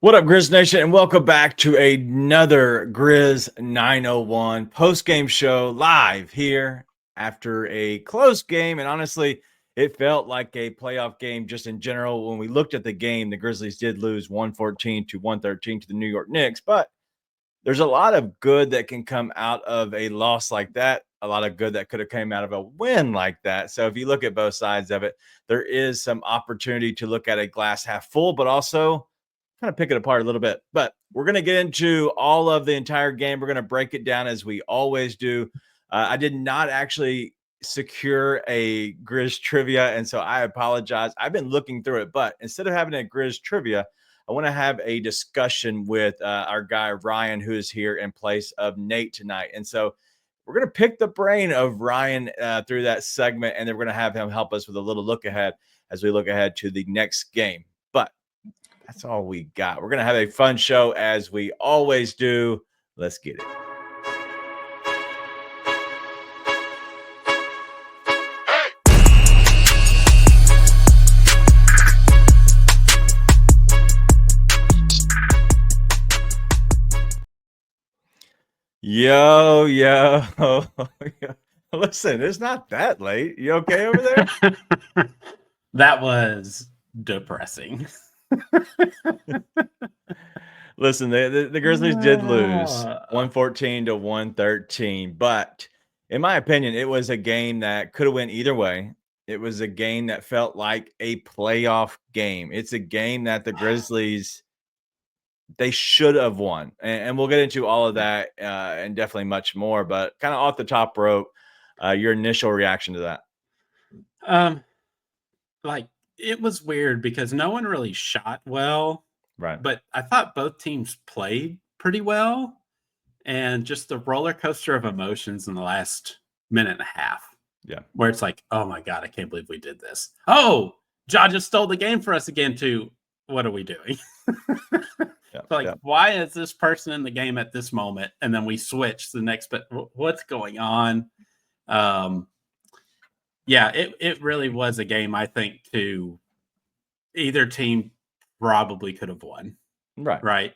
What up, Grizz Nation, and welcome back to another Grizz 901 post-game show live here after a close game. And honestly, it felt like a playoff game just in general. When we looked at the game, the Grizzlies did lose 114 to 113 to the New York Knicks, but there's a lot of good that can come out of a loss like that, a lot of good that could have come out of a win like that. So if you look at both sides of it, there is some opportunity to look at a glass half full, but also kind of pick it apart a little bit. But we're going to get into all of the entire game. We're going to break it down as we always do. I did not actually secure a Grizz Trivia, and so I apologize. I've been looking through it, but instead of having a Grizz Trivia, I want to have a discussion with our guy Ryan, who is here in place of Nate tonight. And so we're going to pick the brain of Ryan through that segment, and then we're going to have him help us with a little look ahead as we look ahead to the next game. But that's all we got. We're going to have a fun show as we always do. Let's get it. Yo. Listen, it's not that late. You okay over there? That was depressing. Listen, the Grizzlies did lose 114 to 113, but in my opinion, it was a game that could have went either way. It was a game that felt like a playoff game. It's a game that the Grizzlies, they should have won. And we'll get into all of that and definitely much more, but kind of off the top rope, your initial reaction to that. Like, it was weird because no one really shot well. Right. But I thought both teams played pretty well. And just the roller coaster of emotions in the last minute and a half. Yeah. Where it's like, oh my God, I can't believe we did this. Oh, Ja just stole the game for us again too. What are we doing? Why is this person in the game at this moment? And then we switch to the next, but what's going on? Yeah, it really was a game, I think, to either team probably could have won. Right.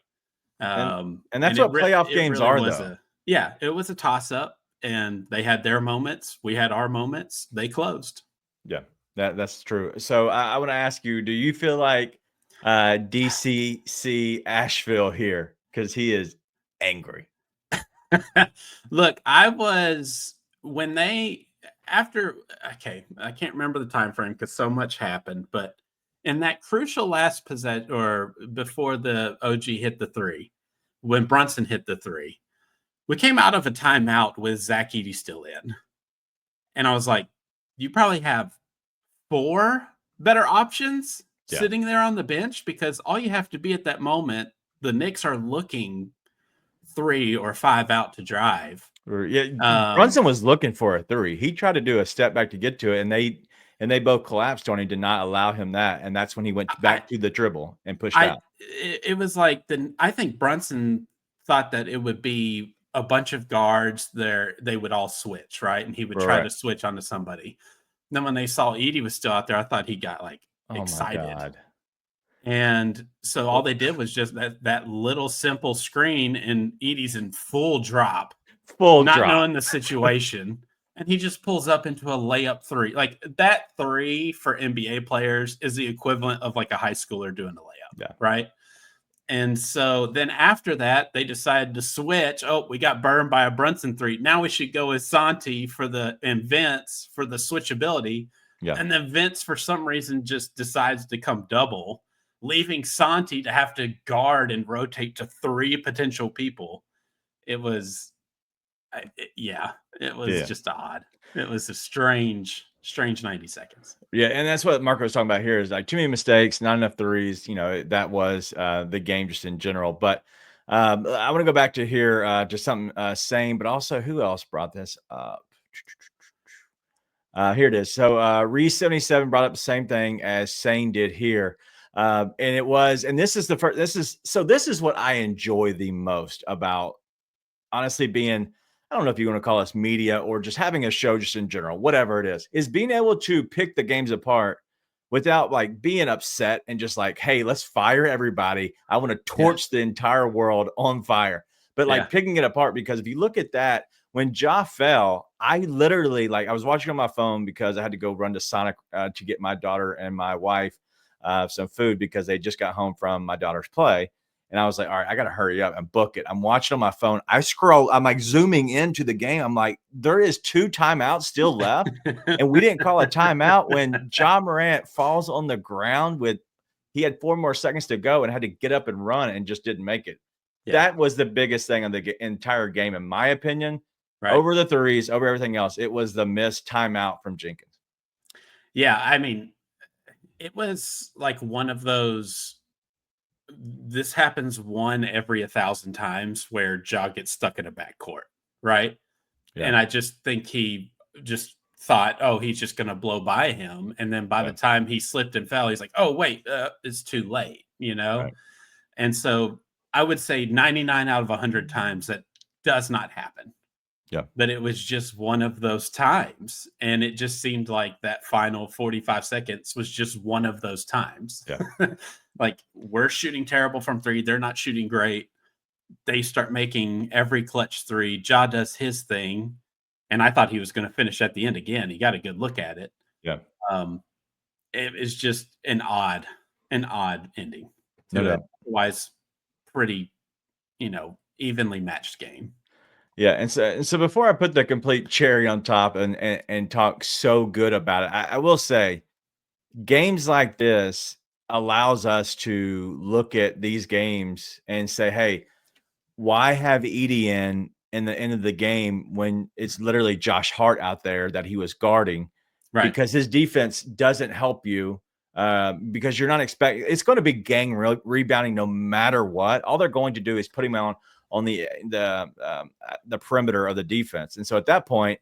And that's what playoff games are, though. It was a toss-up, and they had their moments. We had our moments. They closed. Yeah, that's true. So I want to ask you, do you feel like DCC Asheville here? Because he is angry. Look, I was when they after okay, I can't remember the time frame because so much happened, but in that crucial last possession or before the OG hit the three, when Brunson hit the three, we came out of a timeout with Zach Edey still in. And I was like, you probably have 4 better options sitting there on the bench because all you have to be at that moment, the Knicks are looking 3 or 5 out to drive. Brunson was looking for a 3. He tried to do a step back to get to it, and they both collapsed on him, did not allow him that. And that's when he went back to the dribble and pushed out. It was like I think Brunson thought that it would be a bunch of guards there. They would all switch, right? And he would try to switch onto somebody. Then when they saw Edey was still out there, I thought he got excited. My God. And so all they did was just that little simple screen, and Edey's in full drop, not knowing the situation. And he just pulls up into a layup 3. Like that 3 for NBA players is the equivalent of like a high schooler doing a layup, right? And so then after that, they decided to switch. Oh, we got burned by a Brunson 3. Now we should go with Santi and Vince for the switchability. Yeah. And then Vince, for some reason, just decides to come double, leaving Santi to have to guard and rotate to 3 potential people. It was just odd. It was a strange 90 seconds. Yeah, and that's what Marco was talking about here is like too many mistakes, not enough threes. You know, that was the game just in general. But I want to go back to here just something Sane, but also who else brought this up? Here it is. So Re77 brought up the same thing as Sane did here. And it was, and this is this is what I enjoy the most about honestly being, I don't know if you want to call us media or just having a show just in general, whatever it is being able to pick the games apart without like being upset and just like, hey, let's fire everybody. I want to torch the entire world on fire. But like picking it apart, because if you look at that, when Ja fell, I literally I was watching on my phone because I had to go run to Sonic to get my daughter and my wife some food because they just got home from my daughter's play. And I was like, all right, I got to hurry up and book it. I'm watching on my phone. I'm like zooming into the game. I'm like, there is 2 timeouts still left. And we didn't call a timeout when Ja Morant falls on the ground he had 4 more seconds to go and had to get up and run and just didn't make it. That was the biggest thing on the entire game, in my opinion. Over the threes, over everything else, it was the missed timeout from Jenkins. Yeah, I mean, it was like one of those. This happens one every 1,000 times where Ja gets stuck in a backcourt, right? Yeah. And I just think he just thought, oh, he's just going to blow by him. And then by the time he slipped and fell, he's like, oh, wait, it's too late, you know? Right. And so I would say 99 out of 100 times that does not happen. Yeah. But it was just one of those times. And it just seemed like that final 45 seconds was just one of those times. Yeah. Like, we're shooting terrible from 3. They're not shooting great. They start making every clutch 3. Ja does his thing. And I thought he was going to finish at the end again. He got a good look at it. Yeah. It is just an odd ending. No, otherwise pretty, evenly matched game. Yeah, and so before I put the complete cherry on top and talk so good about it, I will say games like this allows us to look at these games and say, hey, why have Edie in the end of the game when it's literally Josh Hart out there that he was guarding? Right. Because his defense doesn't help you because you're not expecting – it's going to be gang rebounding no matter what. All they're going to do is put him on the perimeter of the defense. And so at that point,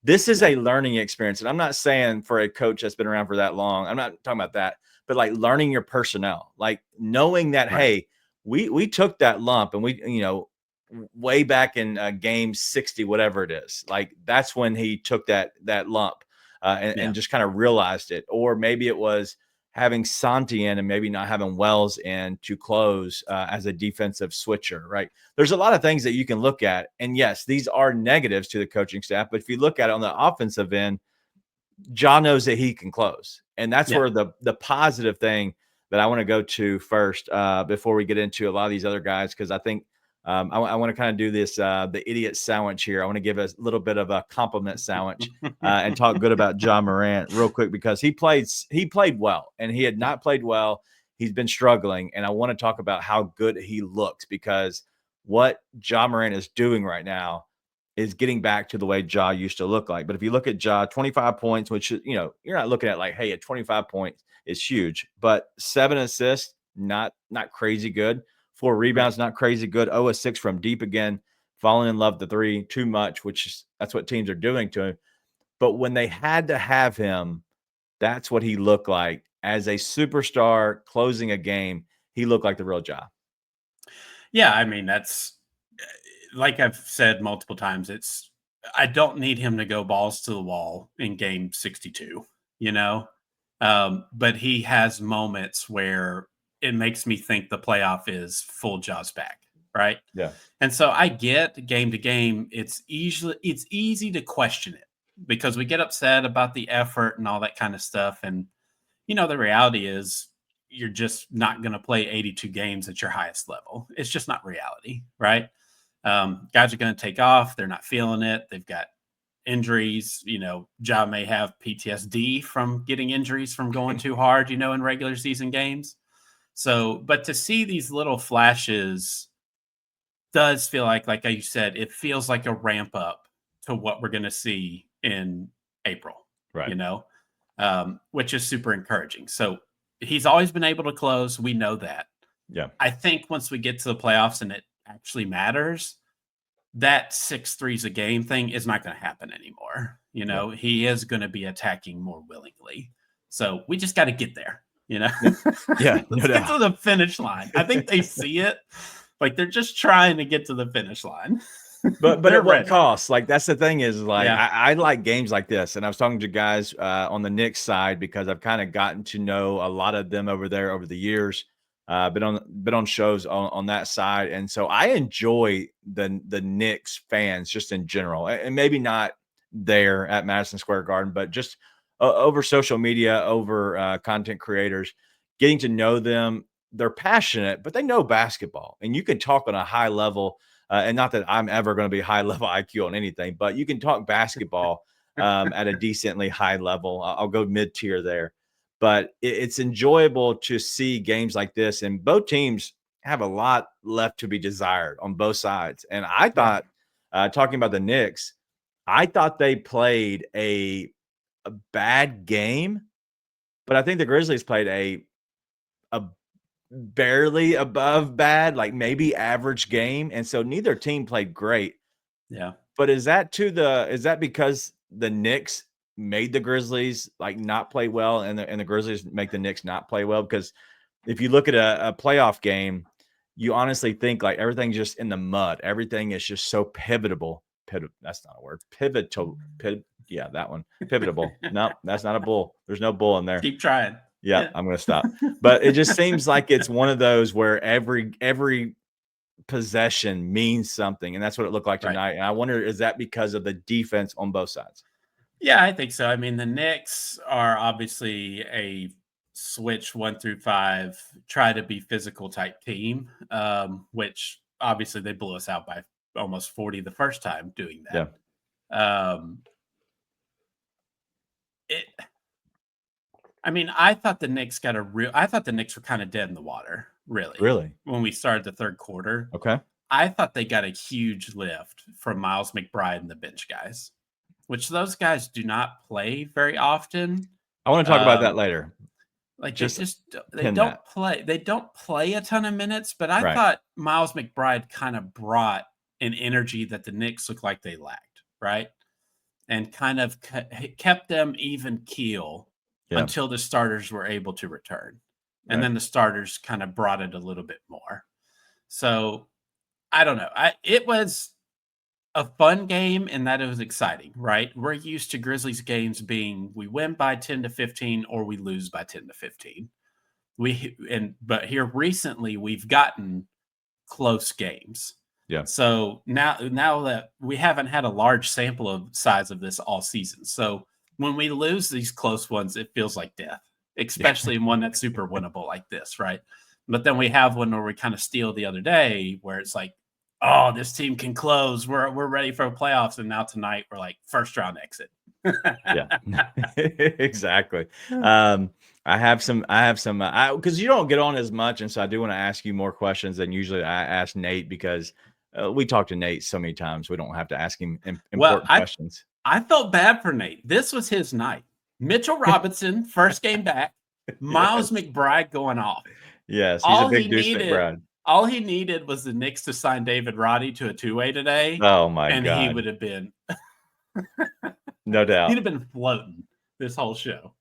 this is a learning experience. And I'm not saying for a coach that's been around for that long, I'm not talking about that, but like learning your personnel, like knowing that, hey, we took that lump and we, way back in game 60, whatever it is, like that's when he took that lump and just kind of realized it. Or maybe it was having Santi in and maybe not having Wells in to close as a defensive switcher, right? There's a lot of things that you can look at. And yes, these are negatives to the coaching staff. But if you look at it on the offensive end, Ja knows that he can close. And that's where the positive thing that I want to go to first before we get into a lot of these other guys, because I think I want to kind of do this, the idiot sandwich here. I want to give a little bit of a compliment sandwich and talk good about Ja Morant real quick, because he played well, and he had not played well. He's been struggling, and I want to talk about how good he looks, because what Ja Morant is doing right now is getting back to the way Ja used to look like. But if you look at Ja, 25 points, which, you're not looking at like, hey, at 25 points is huge, but 7 assists, not crazy good. 4 rebounds, not crazy good. 0 of 6 from deep again. Falling in love with the 3 too much, that's what teams are doing to him. But when they had to have him, that's what he looked like as a superstar closing a game. He looked like the real Ja. Yeah, I mean, that's like I've said multiple times. I don't need him to go balls to the wall in game 62, but he has moments where it makes me think the playoff is full Jaws back, right? Yeah. And so I get game to game, it's easy to question it because we get upset about the effort and all that kind of stuff. And, the reality is you're just not going to play 82 games at your highest level. It's just not reality, right? Guys are going to take off. They're not feeling it. They've got injuries. Ja may have PTSD from getting injuries from going too hard, in regular season games. So, but to see these little flashes does feel like you said, it feels like a ramp up to what we're going to see in April, right? Which is super encouraging. So he's always been able to close. We know that. Yeah. I think once we get to the playoffs and it actually matters, that 6 threes a game thing is not going to happen anymore. He is going to be attacking more willingly. So we just got to get there. Yeah. Let's get to the finish line. I think they see it. Like they're just trying to get to the finish line. But They're at what ready. cost? Like, that's the thing is, like, Yeah. I like games like this, and I was talking to guys on the Knicks side because I've kind of gotten to know a lot of them over there over the years. Been on shows on that side, and so I enjoy the Knicks fans just in general, and maybe not there at Madison Square Garden, but just over social media, over content creators, getting to know them. They're passionate, but they know basketball, and you can talk on a high level. And not that I'm ever going to be high level IQ on anything, but you can talk basketball at a decently high level. I'll go mid tier there, but it's enjoyable to see games like this. And both teams have a lot left to be desired on both sides. And I thought, talking about the Knicks, I thought they played a bad game, but I think the Grizzlies played a barely above bad, like maybe average game. And so neither team played great. Yeah. But is that because the Knicks made the Grizzlies like not play well and the Grizzlies make the Knicks not play well? Because if you look at a playoff game, you honestly think like everything's just in the mud. Everything is just so pivotable. That's not a word. Yeah, that one. Pivotable. No, that's not a bull. There's no bull in there. Keep trying. Yeah, I'm gonna stop. But it just seems like it's one of those where every possession means something, and that's what it looked like tonight. And I wonder, is that because of the defense on both sides? Yeah, I think so. I mean, the Knicks are obviously a switch 1 through 5, try to be physical type team, which obviously they blew us out by almost 40 the first time doing that. Yeah. I mean, I thought the Knicks were kind of dead in the water, Really? when we started the third quarter. Okay. I thought they got a huge lift from Miles McBride and the bench guys, which those guys do not play very often. I want to talk about that later. Like they don't play a ton of minutes, but I thought Miles McBride kind of brought an energy that the Knicks looked like they lacked, right? And kind of kept them even keel until the starters were able to return. And then the starters kind of brought it a little bit more. So I don't know. It was a fun game in that it was exciting, right? We're used to Grizzlies games being we win by 10 to 15 or we lose by 10 to 15. But here recently we've gotten close games. Yeah. So now that we haven't had a large sample of size of this all season. So when we lose these close ones, it feels like death, especially in one that's super winnable like this, right? But then we have one where we kind of steal the other day where it's like, oh, this team can close. We're ready for playoffs. And now tonight we're like first round exit. Yeah, exactly. I have some, because you don't get on as much. And so I do want to ask you more questions than usually I ask Nate because we talk to Nate so many times. We don't have to ask him important questions. I felt bad for Nate. This was his night. Mitchell Robinson, first game back. Miles McBride going off. Yes, he's a big douche McBride. All he needed was the Knicks to sign David Roddy to a two-way today. Oh, my God. And he would have been no doubt. He'd have been floating this whole show.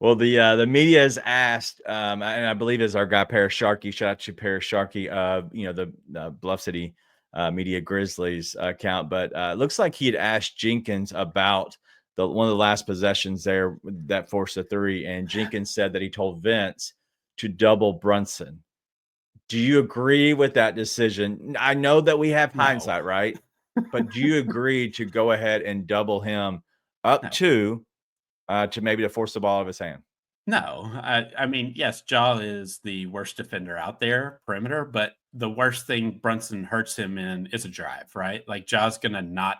Well, the media has asked, and I believe it's our guy Paris Sharkey. Shout out to Paris Sharkey, the Bluff City Media Grizzlies account. But it looks like he had asked Jenkins about one of the last possessions there that forced a three, and Jenkins said that he told Vince to double Brunson. Do you agree with that decision? I know that we have hindsight, right? But do you agree to go ahead and double him up to maybe to force the ball out of his hand? No. I mean, yes, Ja is the worst defender out there, perimeter, but the worst thing Brunson hurts him in is a drive, right? Like Ja's gonna not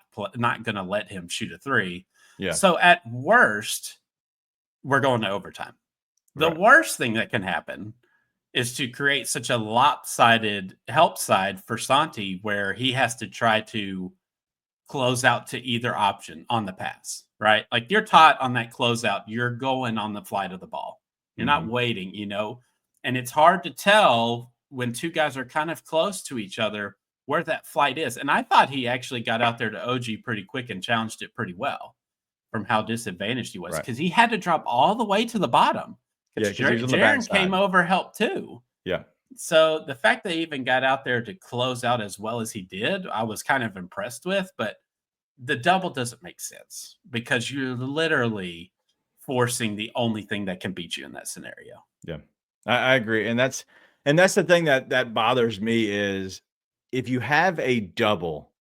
gonna let him shoot a three. Yeah. So at worst, we're going to overtime. The worst thing that can happen is to create such a lopsided help side for Santi where he has to try to close out to either option on the pass, right? Like you're taught on that closeout, you're going on the flight of the ball. You're not waiting, and it's hard to tell when two guys are kind of close to each other where that flight is. And I thought he actually got out there to OG pretty quick and challenged it pretty well from how disadvantaged he was because he had to drop all the way to the bottom. Yeah, Jaren came over, helped too. Yeah. So the fact that he even got out there to close out as well as he did, I was kind of impressed with, but the double doesn't make sense because you're literally forcing the only thing that can beat you in that scenario. Yeah, I agree. And that's the thing that bothers me is if you have a double,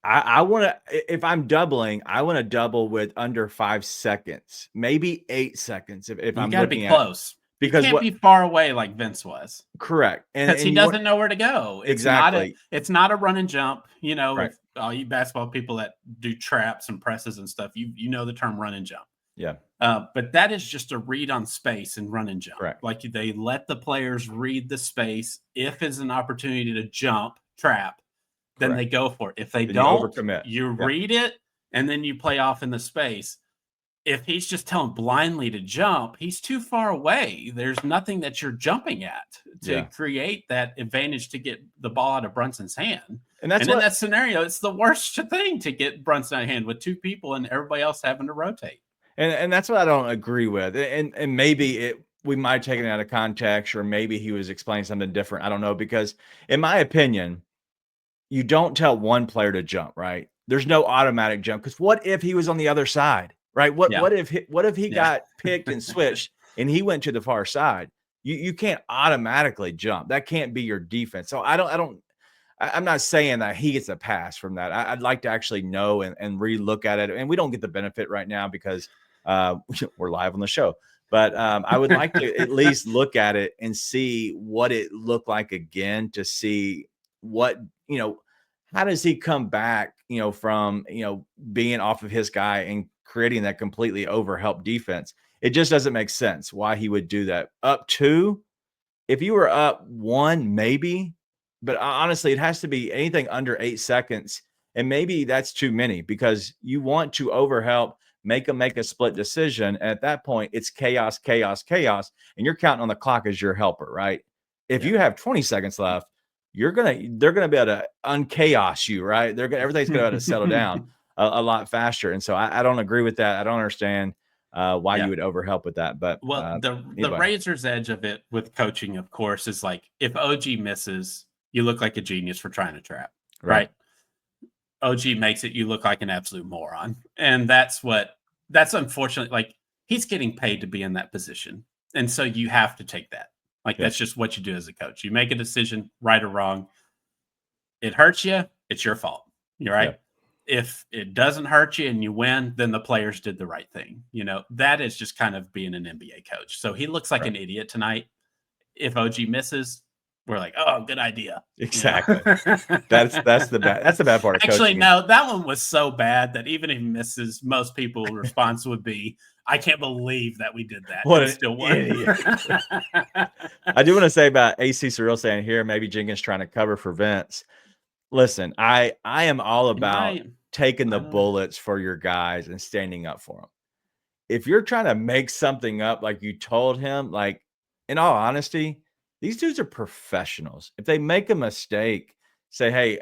I want to, if I'm doubling, I want to double with under 5 seconds, maybe 8 seconds. If You I'm got to be looking at, close. You because can't what be far away like Vince was. correct. Because he And you want doesn't know where to go. exactly It's not a run and jump. You know, right. if all you basketball people that do traps and presses and stuff, you know the term run and jump. Yeah. But that is just a read on space and run and jump. Correct. Like they let the players read the space. If it's an opportunity to jump, trap, then they go for it. If they Then don't, you overcommit. you read it and then you play off in the space. If he's just telling blindly to jump, he's too far away. There's nothing that you're jumping at to create that advantage to get the ball out of Brunson's hand. And that's in that scenario, it's the worst thing to get Brunson out of hand with two people and everybody else having to rotate. And that's what I don't agree with. And maybe we might have taken it out of context, or maybe he was explaining something different. I don't know, because in my opinion, you don't tell one player to jump, right? There's no automatic jump, because what if he was on the other side, right? What if he got picked and switched and he went to the far side? You can't automatically jump. That can't be your defense. So I'm not saying that he gets a pass from that. I'd like to actually know and re-look at it. And we don't get the benefit right now because we're live on the show. But I would like to at least look at it and see what it looked like again, to see what, how does he come back, from, being off of his guy and creating that completely overhelp defense. It just doesn't make sense why he would do that. Up two, if you were up one, maybe, but honestly, it has to be anything under 8 seconds. And maybe that's too many, because you want to overhelp, make a split decision. And at that point, it's chaos, chaos, chaos. And you're counting on the clock as your helper, right? If you have 20 seconds left, they're gonna be able to unchaos you, right? Everything's gonna be able to settle down a lot faster. And so I don't agree with that. I don't understand why you would overhelp with that. But the razor's edge of it with coaching, of course, is like if OG misses, you look like a genius for trying to trap, right? OG makes it, you look like an absolute moron. And that's unfortunately, like, he's getting paid to be in that position. And so you have to take that. Like, that's just what you do as a coach. You make a decision, right or wrong. It hurts you, it's your fault. You're right. Yeah. If it doesn't hurt you and you win, then the players did the right thing. That is just kind of being an NBA coach. So he looks like an idiot tonight. If OG misses, we're like, oh, good idea. Exactly. That's the bad part of actually coaching. No, that one was so bad that even if he misses, most people's response would be, I can't believe that we did that. What an idiot. I do want to say about AC Surreal saying here, maybe Jenkins trying to cover for Vince. Listen, I am all about taking the bullets for your guys and standing up for them. If you're trying to make something up like you told him, like, in all honesty, these dudes are professionals. If they make a mistake, say, hey,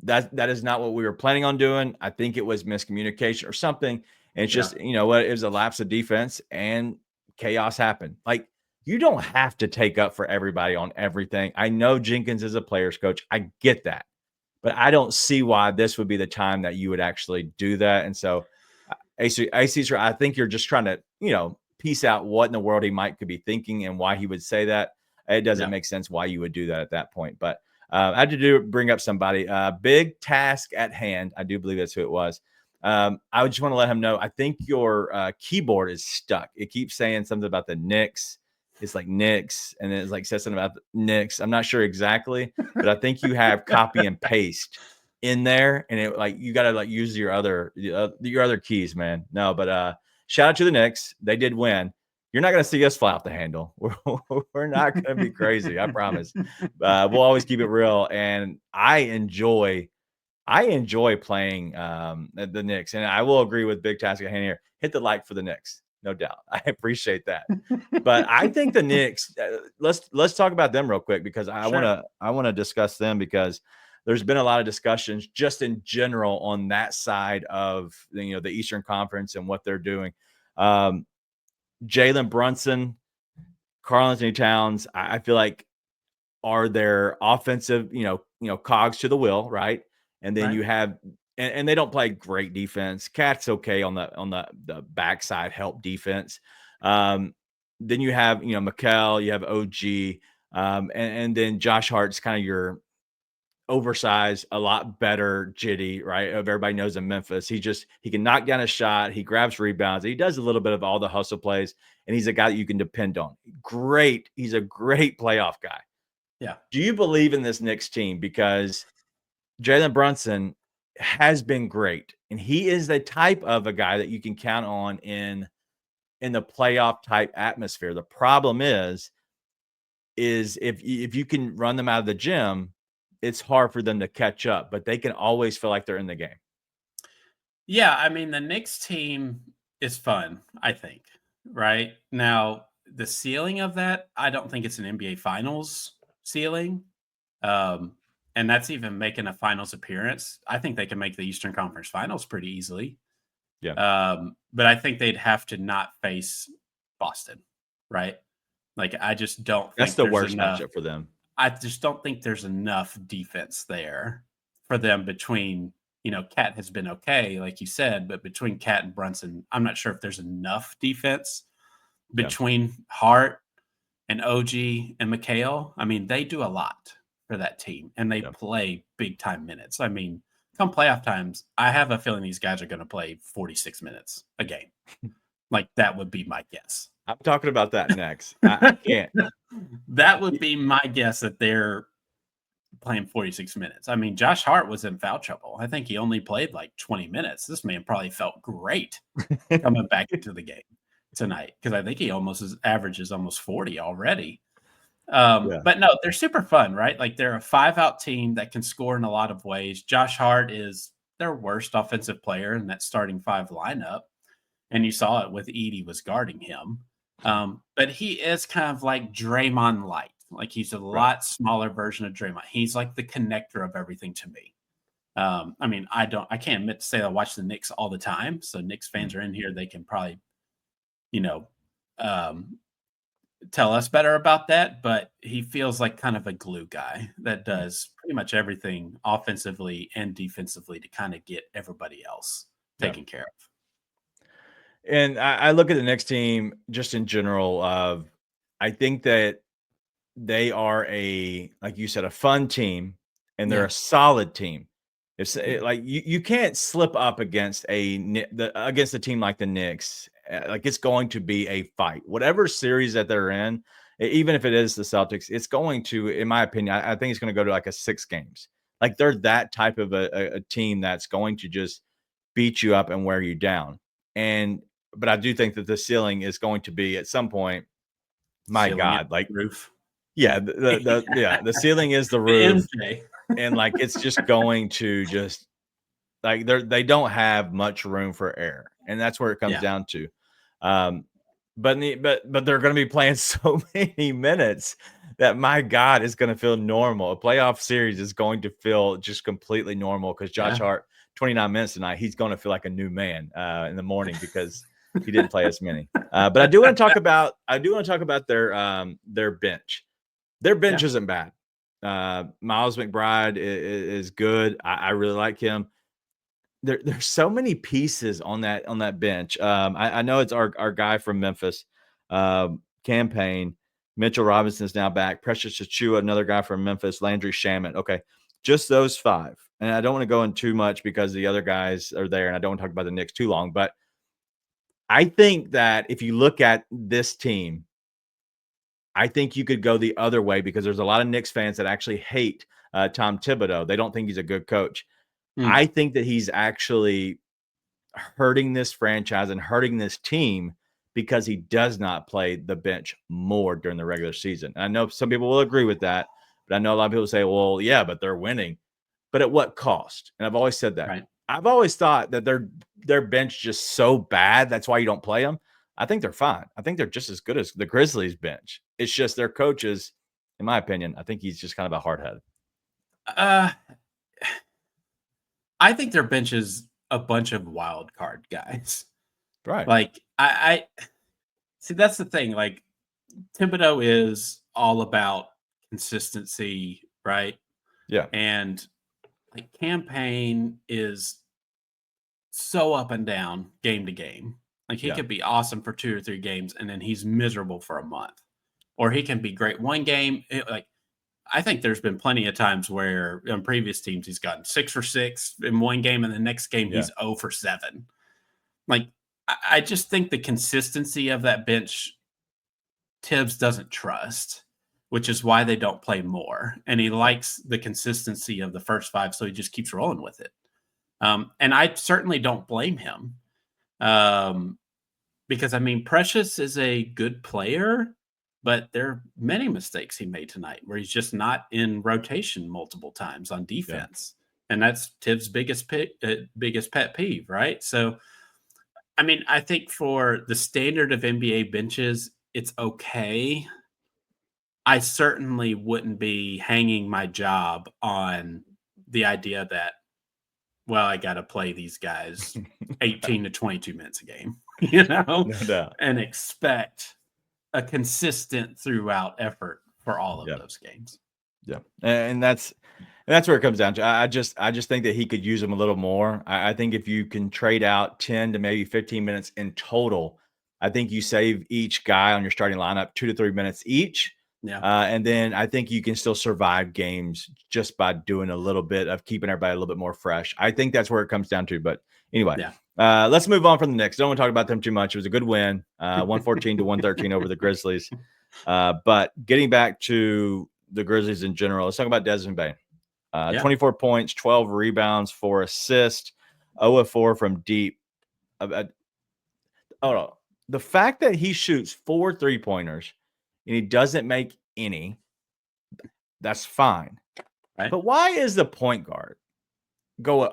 that is not what we were planning on doing. I think it was miscommunication or something. And it's just, what, it was a lapse of defense and chaos happened. Like, you don't have to take up for everybody on everything. I know Jenkins is a player's coach. I get that. But I don't see why this would be the time that you would actually do that. And so, I think you're just trying to, piece out what in the world he could be thinking and why he would say that. It doesn't make sense why you would do that at that point. But I had to bring up somebody. Big task at hand. I do believe that's who it was. I just want to let him know, I think your keyboard is stuck. It keeps saying something about the Knicks. It's like Knicks, and then it's like says something about the Knicks. I'm not sure exactly, but I think you have copy and paste in there, and it you got to use your other keys, man. No, but shout out to the Knicks. They did win. You're not going to see us fly off the handle. We're not going to be crazy. I promise. We'll always keep it real, and I enjoy playing the Knicks, and I will agree with Big Task at hand here. Hit the like for the Knicks, no doubt. I appreciate that. But I think the Knicks. Let's talk about them real quick, because I want to discuss them, because there's been a lot of discussions just in general on that side of the Eastern Conference and what they're doing. Jalen Brunson Karl-Anthony Towns, I feel like are their offensive, cogs to the wheel, right? And then Right. you have and they don't play great defense. Cat's okay on the backside help defense. Then you have, Mikal, you have OG, and then Josh Hart's kind of your oversized, a lot better Jitty, right? Everybody knows in Memphis. He can knock down a shot, he grabs rebounds, he does a little bit of all the hustle plays, and he's a guy that you can depend on. Great. He's a great playoff guy. Yeah. Do you believe in this Knicks team? Because Jalen Brunson has been great, and he is the type of a guy that you can count on in the playoff type atmosphere. The problem is if you can run them out of the gym, it's hard for them to catch up, but they can always feel like they're in the game. Yeah, I mean, the Knicks team is fun, I think. Right? Now, the ceiling of that, I don't think it's an NBA Finals ceiling. And that's even making a finals appearance. I think they can make the Eastern Conference Finals pretty easily. Yeah. But I think they'd have to not face Boston, right? Like, I just don't That's think the there's worst enough. matchup for them. I just don't think there's enough defense there for them between, Cat has been okay, like you said, but between Cat and Brunson, I'm not sure if there's enough defense Yeah. between Hart and OG and Mikal. I mean, they do a lot for that team, and they play big time minutes. I mean, come playoff times, I have a feeling these guys are going to play 46 minutes a game. Like, that would be my guess. I'm talking about that next. I can't. That would be my guess that they're playing 46 minutes. I mean, Josh Hart was in foul trouble. I think he only played like 20 minutes. This man probably felt great coming back into the game tonight because I think he averages almost 40 already. But no, they're super fun, right? Like, they're a 5-out team that can score in a lot of ways. Josh Hart is their worst offensive player in that starting 5 lineup. And you saw it with Edie was guarding him. But he is kind of like Draymond light. Like, he's a lot smaller version of Draymond. He's like the connector of everything to me. I mean, I can't admit to say I watch the Knicks all the time. So Knicks fans are in here. They can probably, tell us better about that. But he feels like kind of a glue guy that does pretty much everything offensively and defensively to kind of get everybody else taken care of. And I look at the next team just in general. I think that they are like you said, a fun team, and they're a solid team. Like you can't slip up against against a team like the Knicks. Like, it's going to be a fight, whatever series that they're in. Even if it is the Celtics, it's going to, in my opinion, I think it's going to go to like a 6 games. Like, they're that type of a team that's going to just beat you up and wear you down. But I do think that the ceiling is going to be at some point. My God, like roof. Yeah, the ceiling is the roof, and like it's just going to just like they don't have much room for error, and that's where it comes down to. But they're going to be playing so many minutes that, my God, is going to feel normal. A playoff series is going to feel just completely normal because Josh Hart, 29 minutes tonight, he's going to feel like a new man in the morning because he didn't play as many. But I do want to talk about their bench. Their bench isn't bad. Miles McBride is good. I really like him. There's so many pieces on that bench. I know it's our guy from Memphis, Campaign. Mitchell Robinson's now back. Precious Achua, another guy from Memphis. Landry Shamet. Okay, just those 5. And I don't want to go in too much because the other guys are there, and I don't want to talk about the Knicks too long. But I think that if you look at this team, I think you could go the other way because there's a lot of Knicks fans that actually hate Tom Thibodeau. They don't think he's a good coach. I think that he's actually hurting this franchise and hurting this team because he does not play the bench more during the regular season. And I know some people will agree with that, but I know a lot of people say, well, yeah, but they're winning. But at what cost? And I've always said that. Right. I've always thought that their bench just so bad, that's why you don't play them. I think they're fine. I think they're just as good as the Grizzlies bench. It's just their coaches, in my opinion, I think he's just kind of a hard head. I think their bench is a bunch of wild card guys. Right. Like, I see, that's the thing. Like, Thibodeau is all about consistency, right? Yeah. And like campaign is so up and down game to game. Like he could be awesome for 2 or 3 games and then he's miserable for a month. Or he can be great one game. Like I think there's been plenty of times where on previous teams he's gotten 6 for 6 in one game and the next game he's 0 for 7. Like I just think the consistency of that bench Tibbs doesn't trust, which is why they don't play more. And he likes the consistency of the first 5, so he just keeps rolling with it. And I certainly don't blame him. Because I mean, Precious is a good player, but there are many mistakes he made tonight where he's just not in rotation multiple times on defense. And that's Tibbs' biggest pet peeve, right? So, I mean, I think for the standard of NBA benches, it's okay. I certainly wouldn't be hanging my job on the idea that, well, I got to play these guys 18 to 22 minutes a game, No doubt. and expect a consistent throughout effort for all of those games. Yeah. And that's where it comes down to. I just think that he could use them a little more. I think if you can trade out 10 to maybe 15 minutes in total, I think you save each guy on your starting lineup 2 to 3 minutes each. Yeah. And then I think you can still survive games just by doing a little bit of keeping everybody a little bit more fresh. I think that's where it comes down to. But anyway, let's move on from the Knicks. Don't want to talk about them too much. It was a good win, 114 to 113 over the Grizzlies. But getting back to the Grizzlies in general, let's talk about Desmond Bane. 24 points, 12 rebounds, 4 assists, 0 of 4 from deep. The fact that he shoots 4 3-pointers and he doesn't make any, that's fine. Right. But why is the point guard go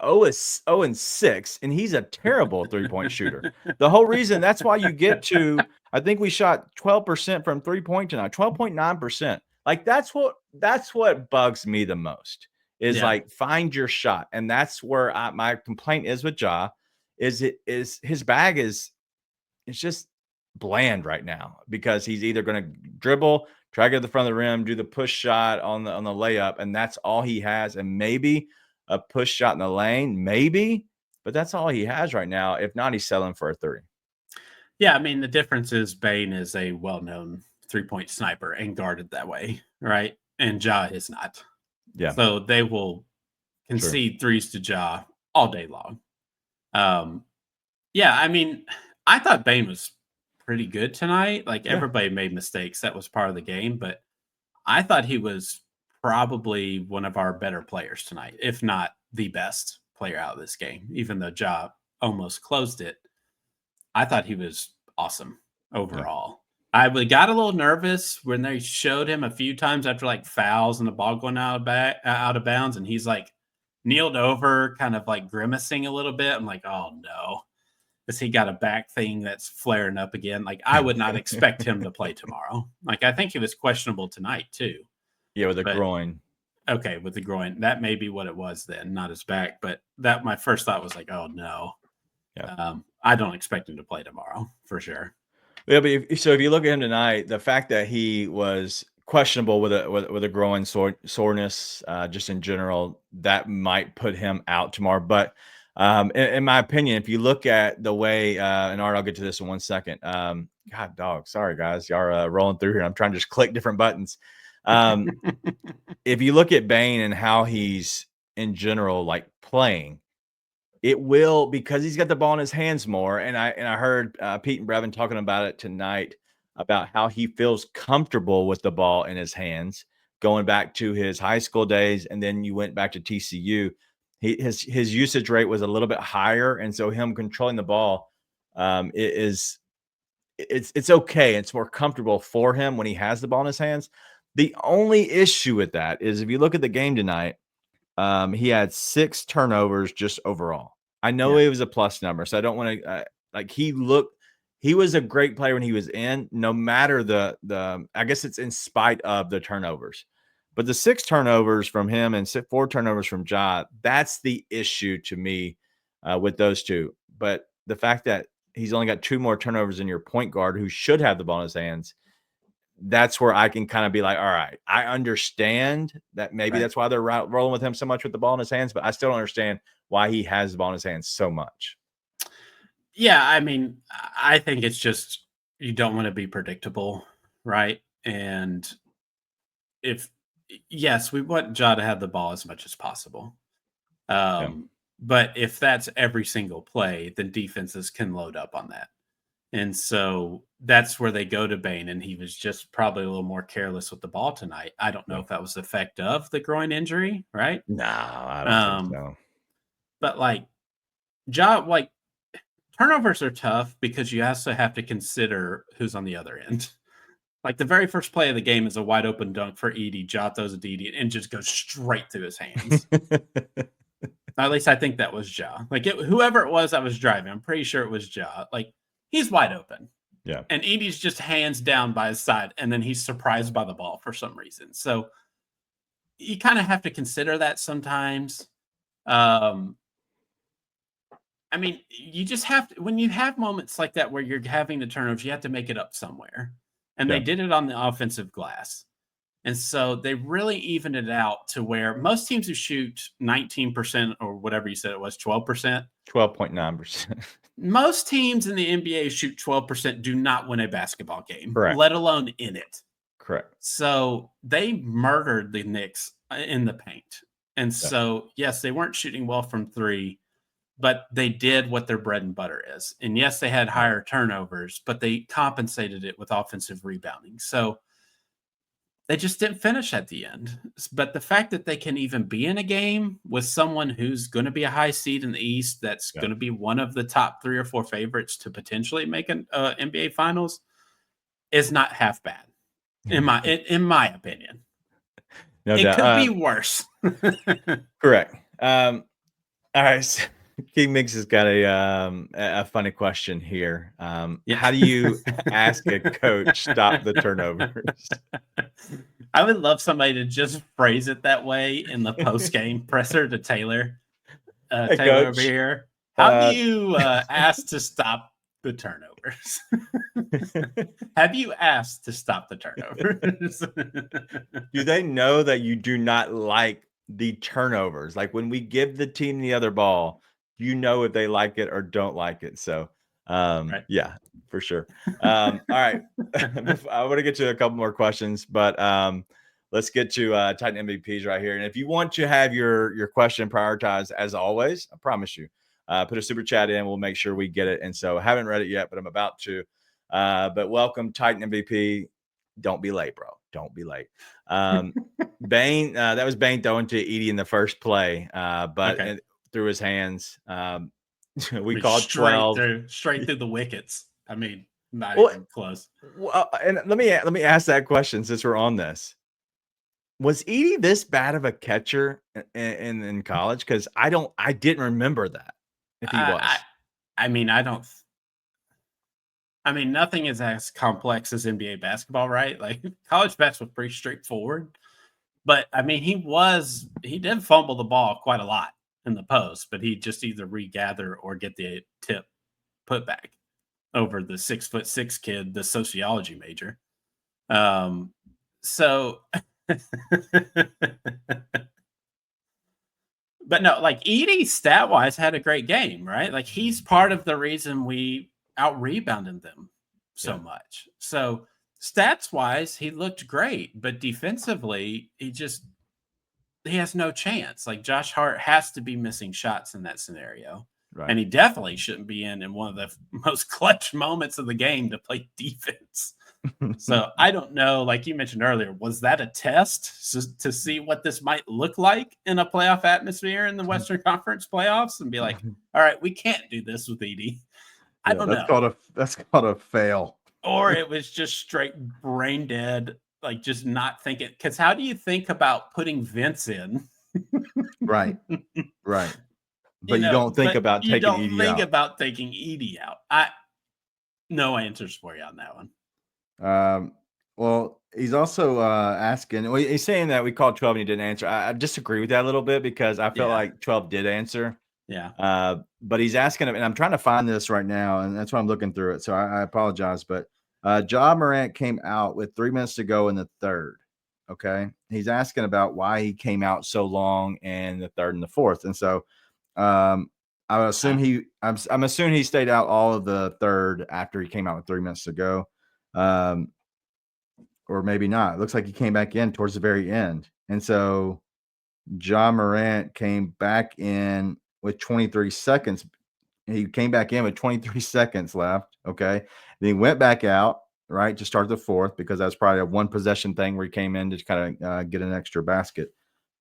0 and 6 and he's a terrible 3-point shooter? The whole reason, that's why you get to, I think we shot 12% from 3-point tonight, 12.9%. Like that's what bugs me the most is like find your shot. And that's where my complaint is with Ja is his bag is it's just bland right now because he's either going to dribble, try to get to the front of the rim, do the push shot on the layup, and that's all he has. And maybe a push shot in the lane, maybe, but that's all he has right now. If not, he's selling for a 3. Yeah, I mean, the difference is Bane is a well-known 3-point sniper and guarded that way, right? And Ja is not. Yeah. So they will concede threes to Ja all day long. Yeah, I mean, I thought Bane was pretty good tonight. Like everybody made mistakes. That was part of the game, but I thought he was probably one of our better players tonight, if not the best player out of this game, even though Ja almost closed it. I thought he was awesome overall. I got a little nervous when they showed him a few times after like fouls and the ball going out of bounds, and he's like kneeled over, kind of like grimacing a little bit. I'm like, oh no, because he got a back thing that's flaring up again. Like I would not expect him to play tomorrow. Like I think he was questionable tonight too. Yeah, with a groin. Okay, with the groin. That may be what it was then, not his back. But that my first thought was like, oh no. Yeah. I don't expect him to play tomorrow for sure. Yeah, but if you look at him tonight, the fact that he was questionable with a growing soreness, just in general, that might put him out tomorrow. But in my opinion, if you look at the way, and Art, I'll get to this in 1 second. God, dog, sorry guys, y'all are rolling through here. I'm trying to just click different buttons. If you look at Bane and how he's in general like playing, it will, because he's got the ball in his hands more. And I heard Pete and Brevin talking about it tonight about how he feels comfortable with the ball in his hands, going back to his high school days. And then you went back to TCU. His usage rate was a little bit higher. And so him controlling the ball it's okay. It's more comfortable for him when he has the ball in his hands. The only issue with that is if you look at the game tonight, he had 6 turnovers just overall. I know it was a plus number, so I don't want to he was a great player when he was in, no matter the I guess it's in spite of the turnovers. But the 6 turnovers from him and 4 turnovers from Ja, that's the issue to me with those two. But the fact that he's only got 2 more turnovers than your point guard who should have the ball in his hands, that's where I can kind of be like, all right, I understand that maybe that's why they're rolling with him so much with the ball in his hands, but I still don't understand why he has the ball in his hands so much. Yeah, I mean, I think it's just you don't want to be predictable, right? And yes, we want Ja to have the ball as much as possible. But if that's every single play, then defenses can load up on that. And so that's where they go to Bane, and he was just probably a little more careless with the ball tonight. I don't know if that was the effect of the groin injury, right? No, I don't think so. But Ja, turnovers are tough because you also have to consider who's on the other end. Like the very first play of the game is a wide open dunk for Edey. Ja throws it to Edey and just goes straight through his hands. At least I think that was Ja. Whoever it was that was driving, I'm pretty sure it was Ja. Like he's wide open. Yeah. And Edey's just hands down by his side, and then he's surprised by the ball for some reason. So you kind of have to consider that sometimes. I mean, you just have to, when you have moments like that where you're having the turnovers, you have to make it up somewhere. And they did it on the offensive glass. And so they really evened it out to where most teams who shoot 19% or whatever you said it was, 12%. 12.9%. Most teams in the NBA shoot 12% do not win a basketball game, Correct. let alone in it. Correct. So they murdered the Knicks in the paint. And so, yes, they weren't shooting well from three, but they did what their bread and butter is. And yes, they had higher turnovers, but they compensated it with offensive rebounding. So they just didn't finish at the end. But the fact that they can even be in a game with someone who's going to be a high seed in the East, that's going to be one of the top 3 or 4 favorites to potentially make an NBA Finals, is not half bad, in my opinion. No it doubt. Could be worse. Correct. All right. So King Mix has got a funny question here. How do you ask a coach stop the turnovers? I would love somebody to just phrase it that way in the post-game presser to Taylor. Hey, Taylor coach, over here. How do you ask to stop the turnovers? Have you asked to stop the turnovers? Do they know that you do not like the turnovers? Like when we give the team the other ball, you know if they like it or don't like it. So, yeah, for sure. All right. I want to get to a couple more questions, but let's get to Titan MVPs right here. And if you want to have your question prioritized, as always, I promise you, put a super chat in. We'll make sure we get it. And so I haven't read it yet, but I'm about to. But welcome, Titan MVP. Don't be late, bro. Don't be late. Bane, that was Bane throwing to Edey in the first play, but through his hands. We called 12 straight through the wickets. I mean, not even close. Well, and let me ask that question since we're on this. Was Edey this bad of a catcher in college? Because I didn't remember that. If he was, I mean, nothing is as complex as NBA basketball, right? Like college basketball was pretty straightforward. But I mean, he did fumble the ball quite a lot in the post, but he just either regather or get the tip put back over the 6'6" kid, the sociology major. So but no, like Edey stat wise had a great game, right? Like he's part of the reason we out rebounded them so much. So stats wise, he looked great, but defensively, he has no chance. Like Josh Hart has to be missing shots in that scenario. Right. And he definitely shouldn't be in one of the most clutch moments of the game to play defense. So I don't know, like you mentioned earlier, was that a test to see what this might look like in a playoff atmosphere in the Western Conference playoffs and be like, all right, we can't do this with Edey. I don't know. That's called a fail. Or it was just straight brain dead, like just not thinking. Because how do you think about putting Vince in? Right. But you don't think about taking Edey out. You don't think about taking Edey out. No answers for you on that one. Well, he's also asking. Well, he's saying that we called 12 and he didn't answer. I disagree with that a little bit because I felt like 12 did answer. Yeah. But he's asking him, and I'm trying to find this right now, and that's why I'm looking through it. So I apologize, but Ja Morant came out with 3 minutes to go in the third. Okay. He's asking about why he came out so long in the third and the fourth. And so I would assume I'm assuming he stayed out all of the third after he came out with 3 minutes to go. Or maybe not. It looks like he came back in towards the very end. And so Ja Morant came back in with 23 seconds. He came back in with 23 seconds left. Okay. Then he went back out, right, to start the fourth, because that's probably a one possession thing where he came in to kind of get an extra basket.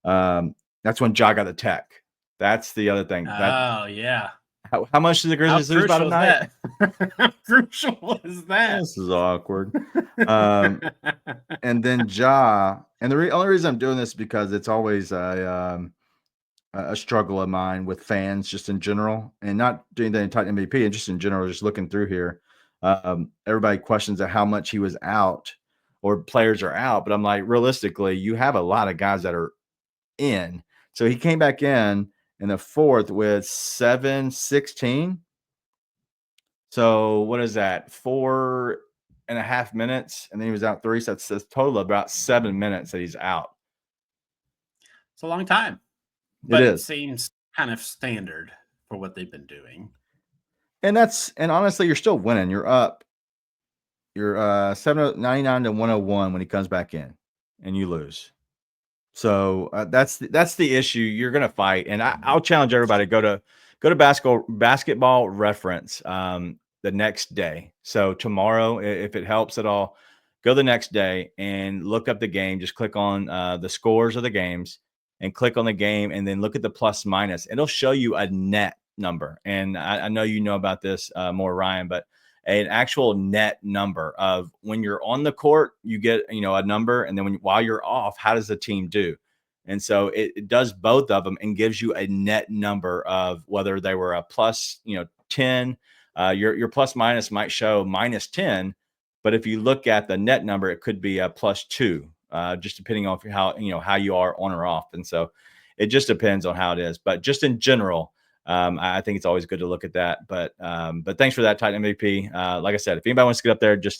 That's when Ja got the tech. That's the other thing. Yeah. How much did the Grizzlies lose by tonight? How crucial is that? This is awkward. And then Ja, and the only reason I'm doing this is because it's always a struggle of mine with fans just in general, and not doing the entire MVP, and just in general, just looking through here. Everybody questions how much he was out or players are out, but I'm like, realistically, you have a lot of guys that are in. So he came back in the fourth with 7:16. So what is that? 4.5 minutes, and then he was out 3. So that's a total of about 7 minutes that he's out. It's a long time, but it seems kind of standard for what they've been doing. And honestly, you're still winning. You're up. You're 99 to 101 when he comes back in, and you lose. So that's the issue. You're gonna fight, and I'll challenge everybody to go to basketball reference the next day. So tomorrow, if it helps at all, go the next day and look up the game. Just click on the scores of the games and click on the game, and then look at the plus minus. It'll show you a net number. And I know you know about this more, Ryan, but an actual net number of when you're on the court, you get, a number. And then while you're off, how does the team do? And so it does both of them and gives you a net number of whether they were a plus, 10. Your plus minus might show minus 10, but if you look at the net number, it could be a plus 2, just depending on how you are on or off. And so it just depends on how it is. But just in general, I think it's always good to look at that. But thanks for that, Titan MVP. Like I said, if anybody wants to get up there, just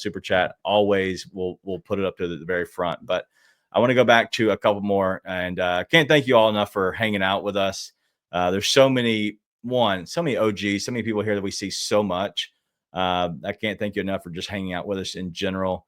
super chat. Always, we'll put it up to the very front. But I want to go back to a couple more, and can't thank you all enough for hanging out with us. There's so many OGs, so many people here that we see so much. I can't thank you enough for just hanging out with us in general.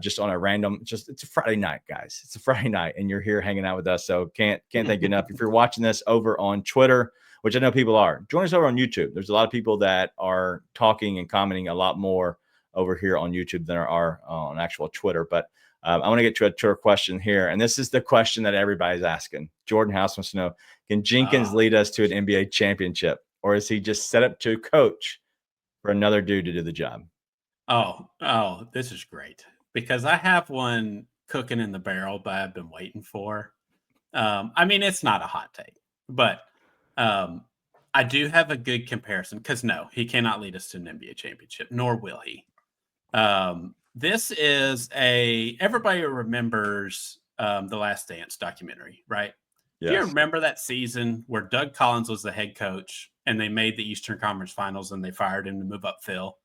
Just on a random, it's a Friday night, guys. It's a Friday night, and you're here hanging out with us. So can't thank you enough. If you're watching this over on Twitter, which I know people are, join us over on YouTube. There's a lot of people that are talking and commenting a lot more over here on YouTube than there are on actual Twitter. But I want to get to a Twitter question here, and this is the question that everybody's asking. Jordan House wants to know: can Jenkins lead us to an NBA championship, or is he just set up to coach for another dude to do the job? Oh, this is great, because I have one cooking in the barrel, but I've been waiting for. I mean, it's not a hot take, but I do have a good comparison, because no, he cannot lead us to an NBA championship, nor will he. This is everybody remembers the Last Dance documentary, right? Yes. Do you remember that season where Doug Collins was the head coach and they made the Eastern Conference Finals and they fired him to move up Phil?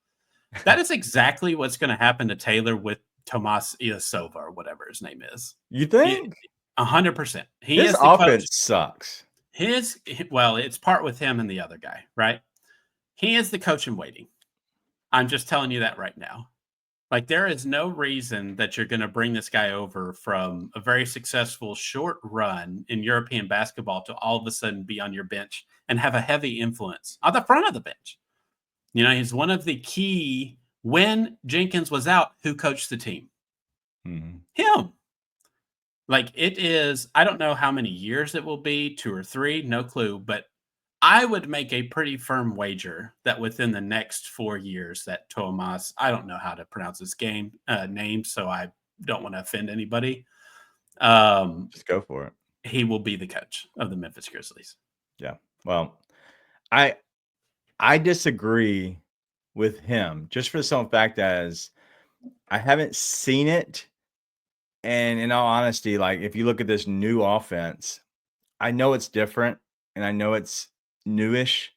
That is exactly what's going to happen to Taylor with Tomas Ilyasova, or whatever his name is. You think? 100%. His offense sucks. It's part with him and the other guy, right? He is the coach in waiting. I'm just telling you that right now. Like, there is no reason that you're going to bring this guy over from a very successful short run in European basketball to all of a sudden be on your bench and have a heavy influence on the front of the bench. He's one of the key. When Jenkins was out, who coached the team? Mm-hmm. Him. Like, it is, I don't know how many years it will be, 2 or 3, no clue, but I would make a pretty firm wager that within the next 4 years that Tomas, I don't know how to pronounce his name, so I don't want to offend anybody. Just go for it. He will be the coach of the Memphis Grizzlies. Yeah. Well, I disagree with him, just for the simple fact as I haven't seen it. And in all honesty, like, if you look at this new offense, I know it's different and I know it's newish,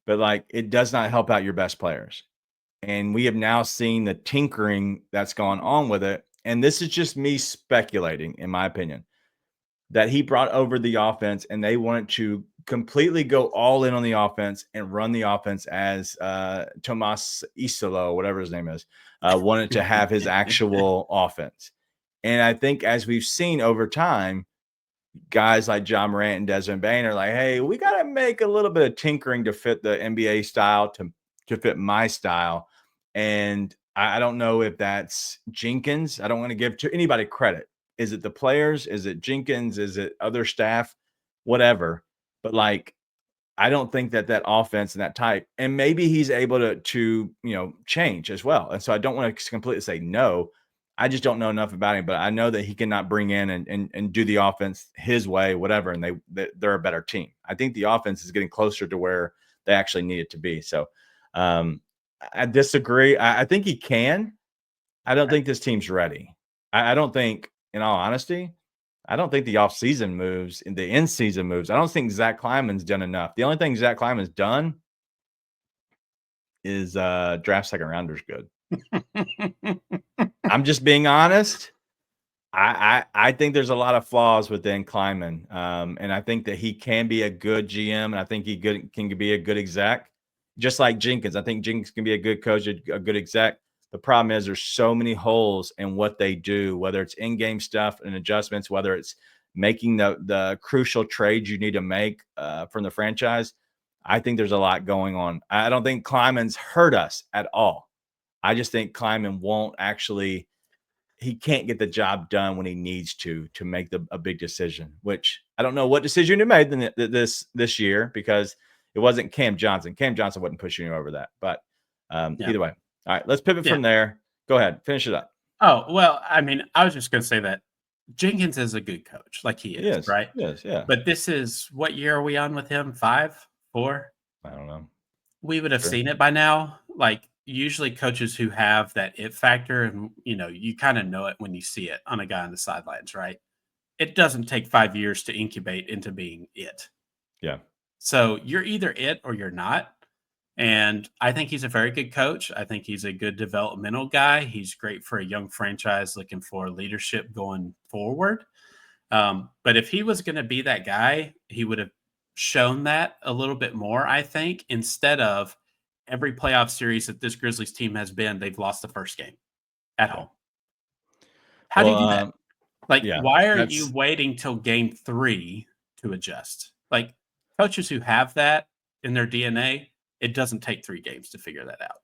but like, it does not help out your best players. And we have now seen the tinkering that's gone on with it. And this is just me speculating, in my opinion, that he brought over the offense and they wanted to completely go all in on the offense and run the offense as Tomas Isolo, whatever his name is, wanted to have his actual offense. And I think as we've seen over time, guys like John Morant and Desmond Bain are like, hey, we got to make a little bit of tinkering to fit the NBA style, to fit my style. And I don't know if that's Jenkins. I don't want to give to anybody credit. Is it the players? Is it Jenkins? Is it other staff? Whatever. But like, I don't think that offense and that type, and maybe he's able to change as well. And so I don't want to completely say no. I just don't know enough about him, but I know that he cannot bring in and do the offense his way, whatever. And they're a better team. I think the offense is getting closer to where they actually need it to be. So I disagree. I think he can. I don't think this team's ready. I don't think, in all honesty, I don't think the offseason moves and the in-season moves. I don't think Zach Kleiman's done enough. The only thing Zach Kleiman's done is draft second rounders good. I'm just being honest. I think there's a lot of flaws within Kleiman, and I think that he can be a good GM, and I think he can be a good exec, just like Jenkins. I think Jenkins can be a good coach, a good exec. The problem is there's so many holes in what they do, whether it's in-game stuff and adjustments, whether it's making the crucial trades you need to make from the franchise. I think there's a lot going on. I don't think Kleiman's hurt us at all. I just think Kleiman won't actually – he can't get the job done when he needs to make a big decision, which I don't know what decision he made this year because it wasn't Cam Johnson. Cam Johnson wasn't pushing you over that. But either way. All right, let's pivot from there. Go ahead. Finish it up. Oh, well, I mean, I was just going to say that Jenkins is a good coach, like he is, right? Yes, yeah. But this is, what year are we on with him? 5, 4? I don't know. We would have seen it by now. Like, usually coaches who have that it factor, and, you kind of know it when you see it on a guy on the sidelines, right? It doesn't take 5 years to incubate into being it. Yeah. So you're either it or you're not. And I think he's a very good coach. I think he's a good developmental guy. He's great for a young franchise looking for leadership going forward. But if he was going to be that guy, he would have shown that a little bit more, I think, instead of every playoff series that this Grizzlies team has been, they've lost the first game at home. How do you do that? Why are you waiting till game 3 to adjust? Like, coaches who have that in their DNA, it doesn't take 3 games to figure that out.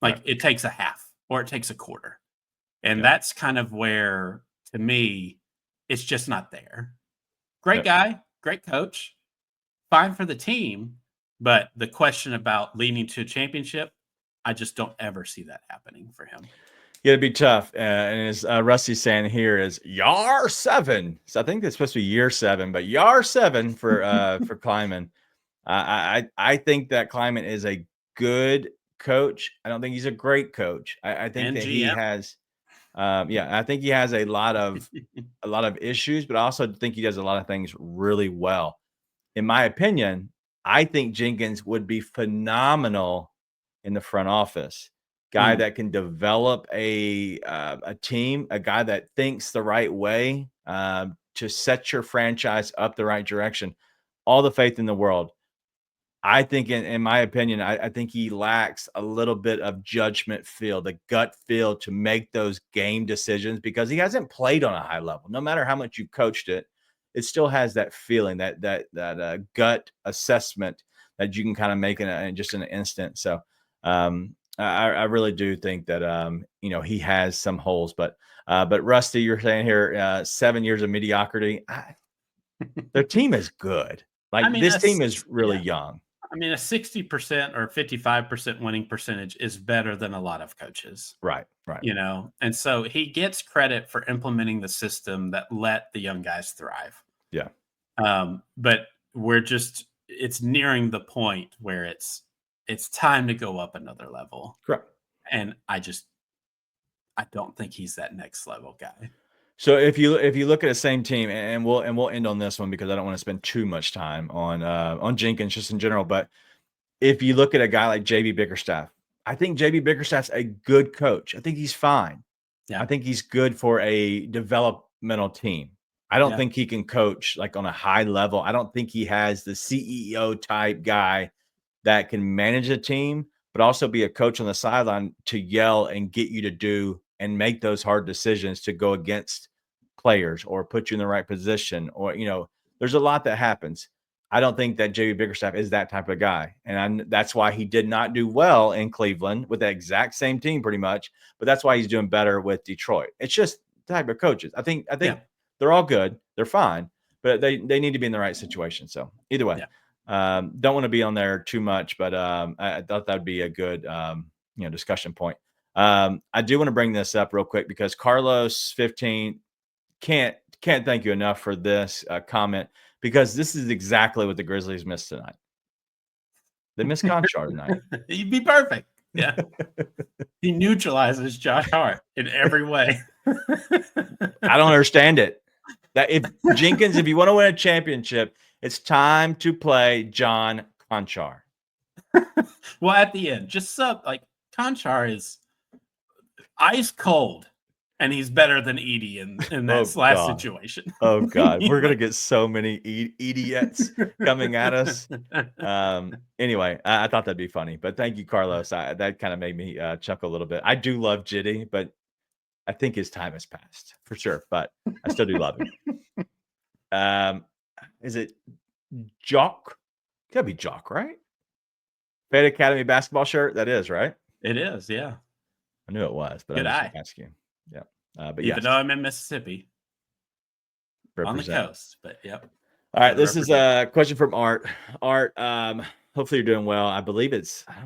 Like, it takes a half or it takes a quarter. And that's kind of where, to me, it's just not there. Great guy, great coach, fine for the team. But the question about leading to a championship, I just don't ever see that happening for him. Yeah, it'd be tough. And as Rusty's saying here is YAR 7. So I think it's supposed to be year 7, but YAR 7 for Kleiman. I think that Kleiman is a good coach. I don't think he's a great coach. I think that he has, I think he has a lot of issues, but I also think he does a lot of things really well. In my opinion, I think Jenkins would be phenomenal in the front office. Guy that can develop a team, a guy that thinks the right way to set your franchise up the right direction. All the faith in the world. I think, in my opinion, I think he lacks a little bit of judgment feel, the gut feel to make those game decisions because he hasn't played on a high level. No matter how much you coached it, it still has that feeling, that gut assessment that you can kind of make in just an instant. So I really do think that he has some holes, but Rusty, you're saying here 7 years of mediocrity. Their team is good. This team is really young. I mean, a 60% or 55% winning percentage is better than a lot of coaches. Right. And so he gets credit for implementing the system that let the young guys thrive. Yeah. But it's nearing the point where it's time to go up another level. Correct. And I don't think he's that next level guy. So if you look at the same team, and we'll end on this one because I don't want to spend too much time on Jenkins just in general, but if you look at a guy like JB Bickerstaff, I think JB Bickerstaff's a good coach. I think he's fine. Yeah. I think he's good for a developmental team. I don't think he can coach like on a high level. I don't think he has the CEO type guy that can manage a team, but also be a coach on the sideline to yell and get you to do and make those hard decisions to go against players or put you in the right position. Or, there's a lot that happens. I don't think that JB Bickerstaff is that type of guy. And that's why he did not do well in Cleveland with the exact same team pretty much. But that's why he's doing better with Detroit. It's just the type of coaches. I think they're all good. They're fine, but they need to be in the right situation. So either way, don't want to be on there too much, but I thought that would be a good discussion point. I do want to bring this up real quick because Carlos 15 can't thank you enough for this comment, because this is exactly what the Grizzlies missed tonight. They missed Conchar tonight. He'd be perfect. Yeah. He neutralizes Josh Hart in every way. I don't understand it. That if Jenkins, if you want to win a championship, it's time to play John Conchar. Well, at the end, just Conchar is ice cold, and he's better than Edie in that last situation. Oh God, we're gonna get so many idiots coming at us. Anyway, I thought that'd be funny, but thank you, Carlos. That kind of made me chuckle a little bit. I do love Jitty, but I think his time has passed for sure. But I still do love him. Is it Jock? Gotta be Jock, right? Fed Academy basketball shirt. That is right. It is, yeah. I knew it was, but good eye. Ask you. Yeah, but even though I'm in Mississippi, on the coast, but yep. All right, this is a question from Art. Art, hopefully you're doing well. I believe I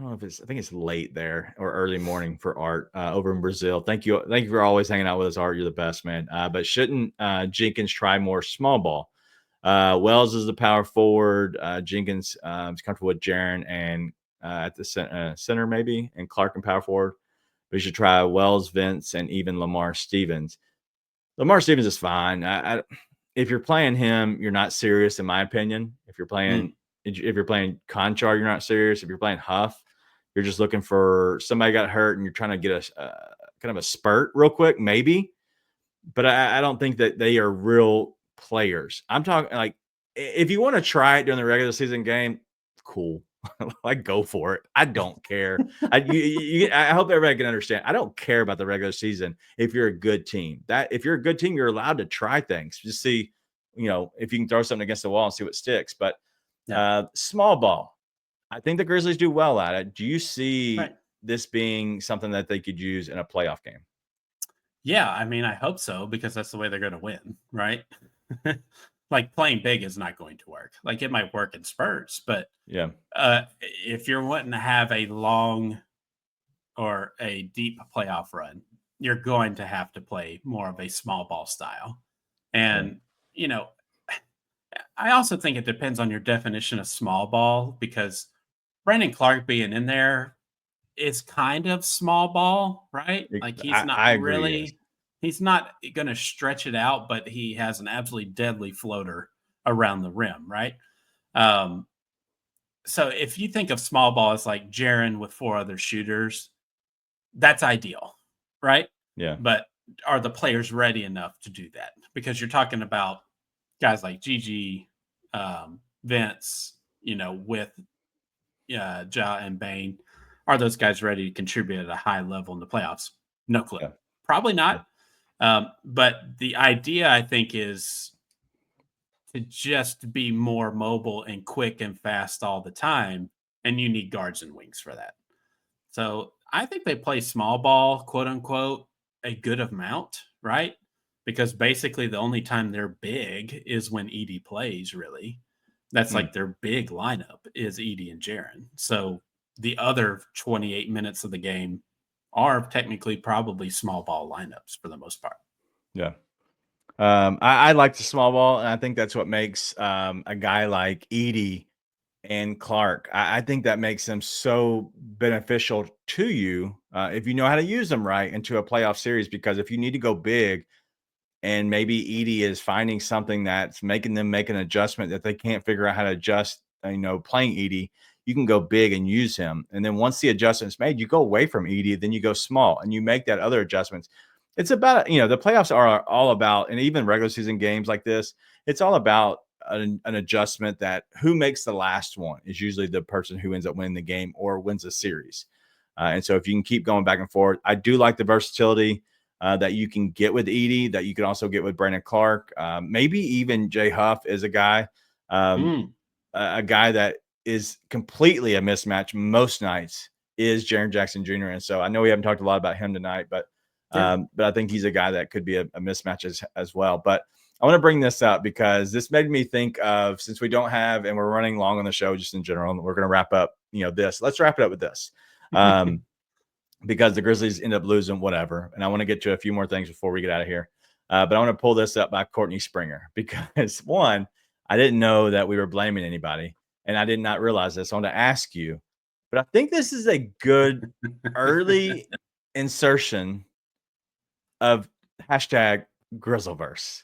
think it's late there or early morning for Art over in Brazil. Thank you for always hanging out with us, Art. You're the best, man. But shouldn't Jenkins try more small ball? Wells is the power forward. Jenkins is comfortable with Jaren and at the center maybe, and Clark and power forward. But you should try Wells, Vince, and even Lamar Stevens. Lamar Stevens is fine. If you're playing him, you're not serious, in my opinion. If you're playing Conchar, you're not serious. If you're playing Huff, you're just looking for somebody got hurt and you're trying to get a kind of a spurt real quick, maybe. But I don't think that they are real players. I'm talking like if you want to try it during the regular season game, cool. Like go for it. I don't care. I hope everybody can understand. I don't care about the regular season if you're a good team. If you're a good team, you're allowed to try things. Just see, if you can throw something against the wall and see what sticks. But small ball, I think the Grizzlies do well at it. Do you see this being something that they could use in a playoff game? Yeah, I mean, I hope so, because that's the way they're going to win, right? Like playing big is not going to work. Like it might work in Spurs, but if you're wanting to have a long or a deep playoff run, you're going to have to play more of a small ball style. And, I also think it depends on your definition of small ball, because Brandon Clark being in there is kind of small ball, right? Like he's not really. He's not going to stretch it out, but he has an absolutely deadly floater around the rim, right? So if you think of small ball as like Jaren with 4 other shooters, that's ideal, right? Yeah. But are the players ready enough to do that? Because you're talking about guys like Gigi, Vince, with Ja and Bane. Are those guys ready to contribute at a high level in the playoffs? No clue. Yeah. Probably not. Yeah. But the idea, I think, is to just be more mobile and quick and fast all the time. And you need guards and wings for that. So I think they play small ball, quote unquote, a good amount, right? Because basically the only time they're big is when Edie plays, really. That's like their big lineup is Edie and Jaren. So the other 28 minutes of the game are technically probably small ball lineups for the most part. Yeah. I like the small ball, and I think that's what makes a guy like Edie and Clark. I think that makes them so beneficial to you if you know how to use them right into a playoff series, because if you need to go big and maybe Edie is finding something that's making them make an adjustment that they can't figure out how to adjust, playing Edie, you can go big and use him. And then once the adjustment's made, you go away from Edey, then you go small and you make that other adjustments. It's about, the playoffs are all about, and even regular season games like this, it's all about an adjustment that who makes the last one is usually the person who ends up winning the game or wins a series. And so if you can keep going back and forth, I do like the versatility that you can get with Edey, that you can also get with Brandon Clark. Maybe even Jay Huff is a guy that is completely a mismatch most nights is Jaren Jackson Jr. And so I know we haven't talked a lot about him tonight, but I think he's a guy that could be a mismatch as well. But I want to bring this up because this made me think of, since we don't have, and we're running long on the show just in general, and we're going to wrap up, this. Let's wrap it up with this. Because the Grizzlies end up losing, whatever. And I want to get to a few more things before we get out of here. But I want to pull this up by Courtney Springer because, one, I didn't know that we were blaming anybody, and I did not realize this. I want to ask you, but I think this is a good early insertion of hashtag GrizzleVerse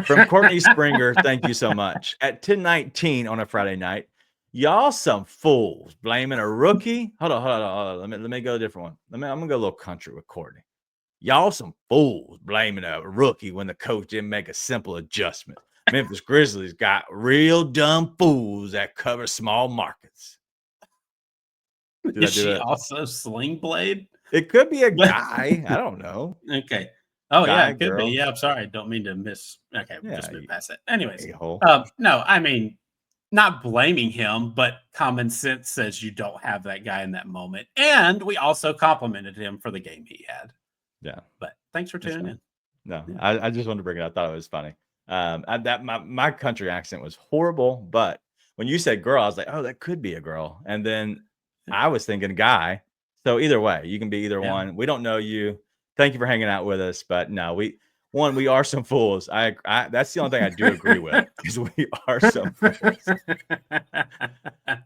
from Courtney Springer. Thank you so much. At 10:19 on a Friday night, y'all some fools blaming a rookie. Hold on. Let me go a different one. I'm gonna go a little country with Courtney. Y'all some fools blaming a rookie when the coach didn't make a simple adjustment. Memphis Grizzlies got real dumb fools that cover small markets. Is she also Sling Blade? It could be a guy. I don't know. Okay. Oh, guy, yeah, it could girl. be. Yeah, I'm sorry. I don't mean to miss. Okay, Yeah, just move past it. Anyways, no, I mean, not blaming him, but common sense says you don't have that guy in that moment. And we also complimented him for the game he had. Yeah. But thanks for tuning in. No, yeah. I just wanted to bring it up. I thought it was funny. My country accent was horrible, but when you said girl, I was like, oh, that could be a girl. And then I was thinking guy. So either way, you can be either one. We don't know you. Thank you for hanging out with us. But no, we are some fools. I that's the only thing I do agree with is we are some fools.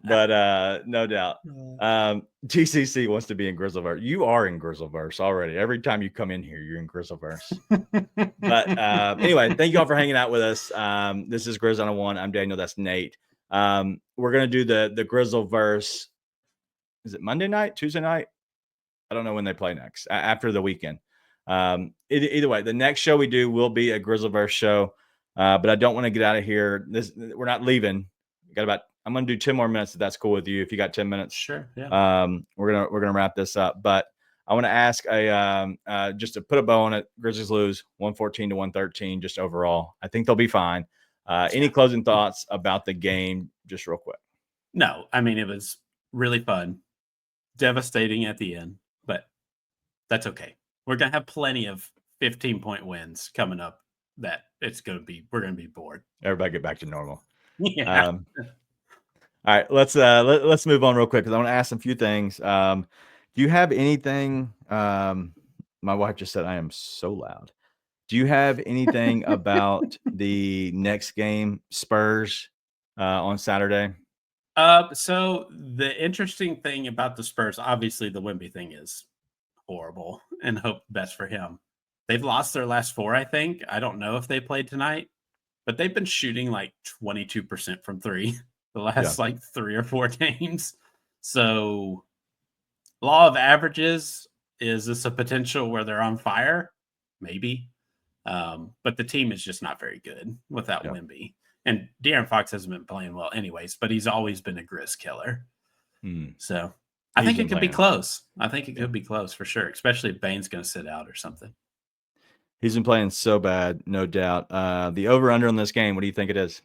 But no doubt. GCC wants to be in GrizzleVerse. You are in GrizzleVerse already. Every time you come in here, you're in GrizzleVerse. But anyway, thank you all for hanging out with us. This is Grizz 101. I'm Daniel. That's Nate. We're gonna do the GrizzleVerse. Is it Monday night, Tuesday night? I don't know when they play next. After the weekend. Either way, the next show we do will be a GrizzleVerse show. But I don't want to get out of here. We're not leaving. I'm gonna do 10 more minutes if that's cool with you. If you got 10 minutes, sure. Yeah. We're gonna wrap this up. But I want to ask just to put a bow on it. Grizzlies lose 114-113. Just overall, I think they'll be fine. Any closing thoughts about the game, just real quick? No, I mean, it was really fun, devastating at the end, but that's okay. We're gonna have plenty of 15-point wins coming up. That we're gonna be bored. Everybody get back to normal. Yeah. All right, let's move on real quick because I want to ask some few things. Do you have anything? My wife just said I am so loud. Do you have anything about the next game, Spurs, on Saturday? So the interesting thing about the Spurs, obviously the Wemby thing is horrible and hope best for him. They've lost their last 4, I think. I don't know if they played tonight, but they've been shooting like 22% from 3 the last like 3 or 4 games. So law of averages, is this a potential where they're on fire? Maybe. But the team is just not very good without Wemby. And De'Aaron Fox hasn't been playing well anyways, but he's always been a Grizz killer. So I think it could be close. I think it could be close for sure, especially if Bane's going to sit out or something. He's been playing so bad, no doubt. The over-under on this game, what do you think it is?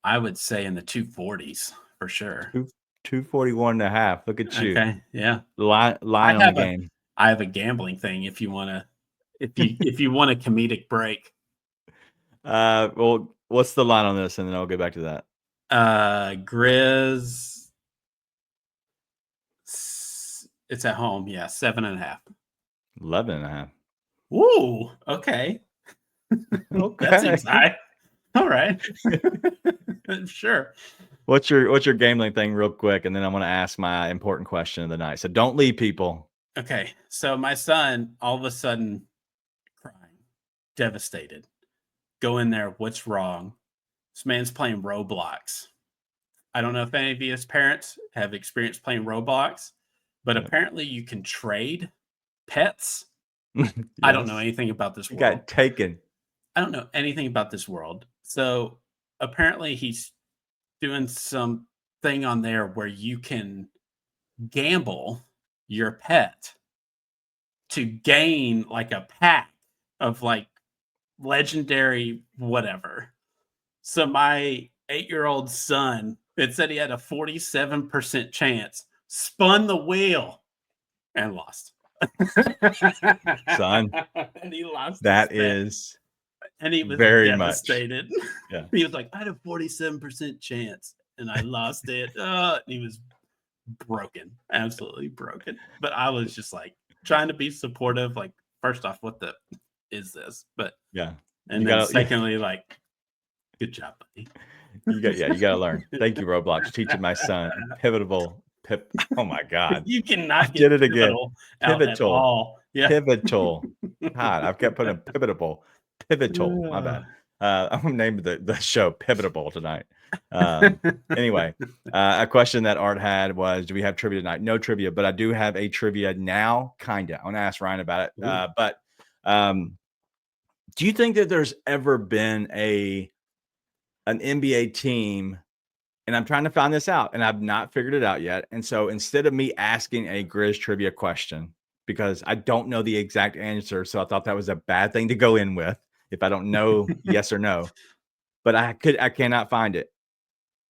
I would say in the 240s for sure. 241.5. Look at you. Okay, yeah. Line on the game. I have a gambling thing if you want to, if you want a comedic break. Well, what's the line on this? And then I'll get back to that. Grizz, it's at home. Yeah, 7.5. 11.5. Ooh, okay. That seems high. All right. Sure. What's your gambling thing real quick? And then I'm going to ask my important question of the night. So don't leave, people. Okay. So my son, all of a sudden, crying, devastated. Go in there. What's wrong? This man's playing Roblox. I don't know if any of you as parents have experienced playing Roblox, but apparently you can trade pets. Yes. I don't know anything about this He world. got taken. I don't know anything about this world. So apparently he's doing some thing on there where you can gamble your pet to gain like a pack of like legendary whatever. So my 8-year-old son, it said he had a 47% chance, spun the wheel and lost. Son, and he lost. That is and he was very devastated. much. Yeah. He was like, I had a 47% chance and I lost it. And he was broken, absolutely broken. But I was just like trying to be supportive. Like, first off, what the is this? But yeah. And then secondly, like, good job, buddy. You got to learn. Thank you, Roblox, teaching my son pivotal. Oh my God! You cannot get it again. Pivotal. Yeah. Pivotal. God, I've kept putting pivotal. My bad. I'm gonna name the show Pivotal tonight. Anyway, a question that Art had was, do we have trivia tonight? No trivia, but I do have a trivia now. Kinda. I want to ask Ryan about it. But do you think that there's ever been an NBA team? And I'm trying to find this out, and I've not figured it out yet. And so instead of me asking a Grizz trivia question, because I don't know the exact answer, so I thought that was a bad thing to go in with if I don't know yes or no. But I cannot find it.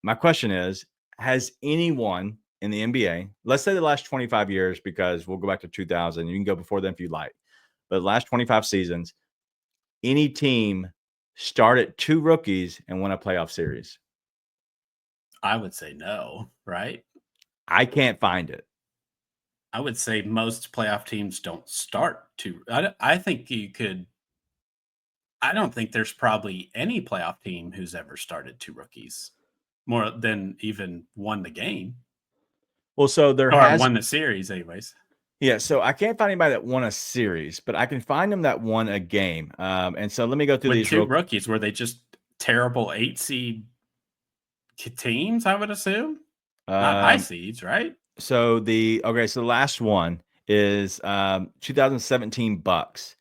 My question is, has anyone in the NBA, let's say the last 25 years, because we'll go back to 2000, you can go before then if you like, but the last 25 seasons, any team started 2 rookies and won a playoff series? I would say no, right? I can't find it. I would say most playoff teams don't start 2. I think you could. I don't think there's probably any playoff team who's ever started 2 rookies more than even won the game. Well, so there or won the series, anyways. Yeah, so I can't find anybody that won a series, but I can find them that won a game. And so let me go through With these 2 rookies. Were they just terrible 8 seed teams? I would assume not high seeds, right? So the last one is 2017 Bucks.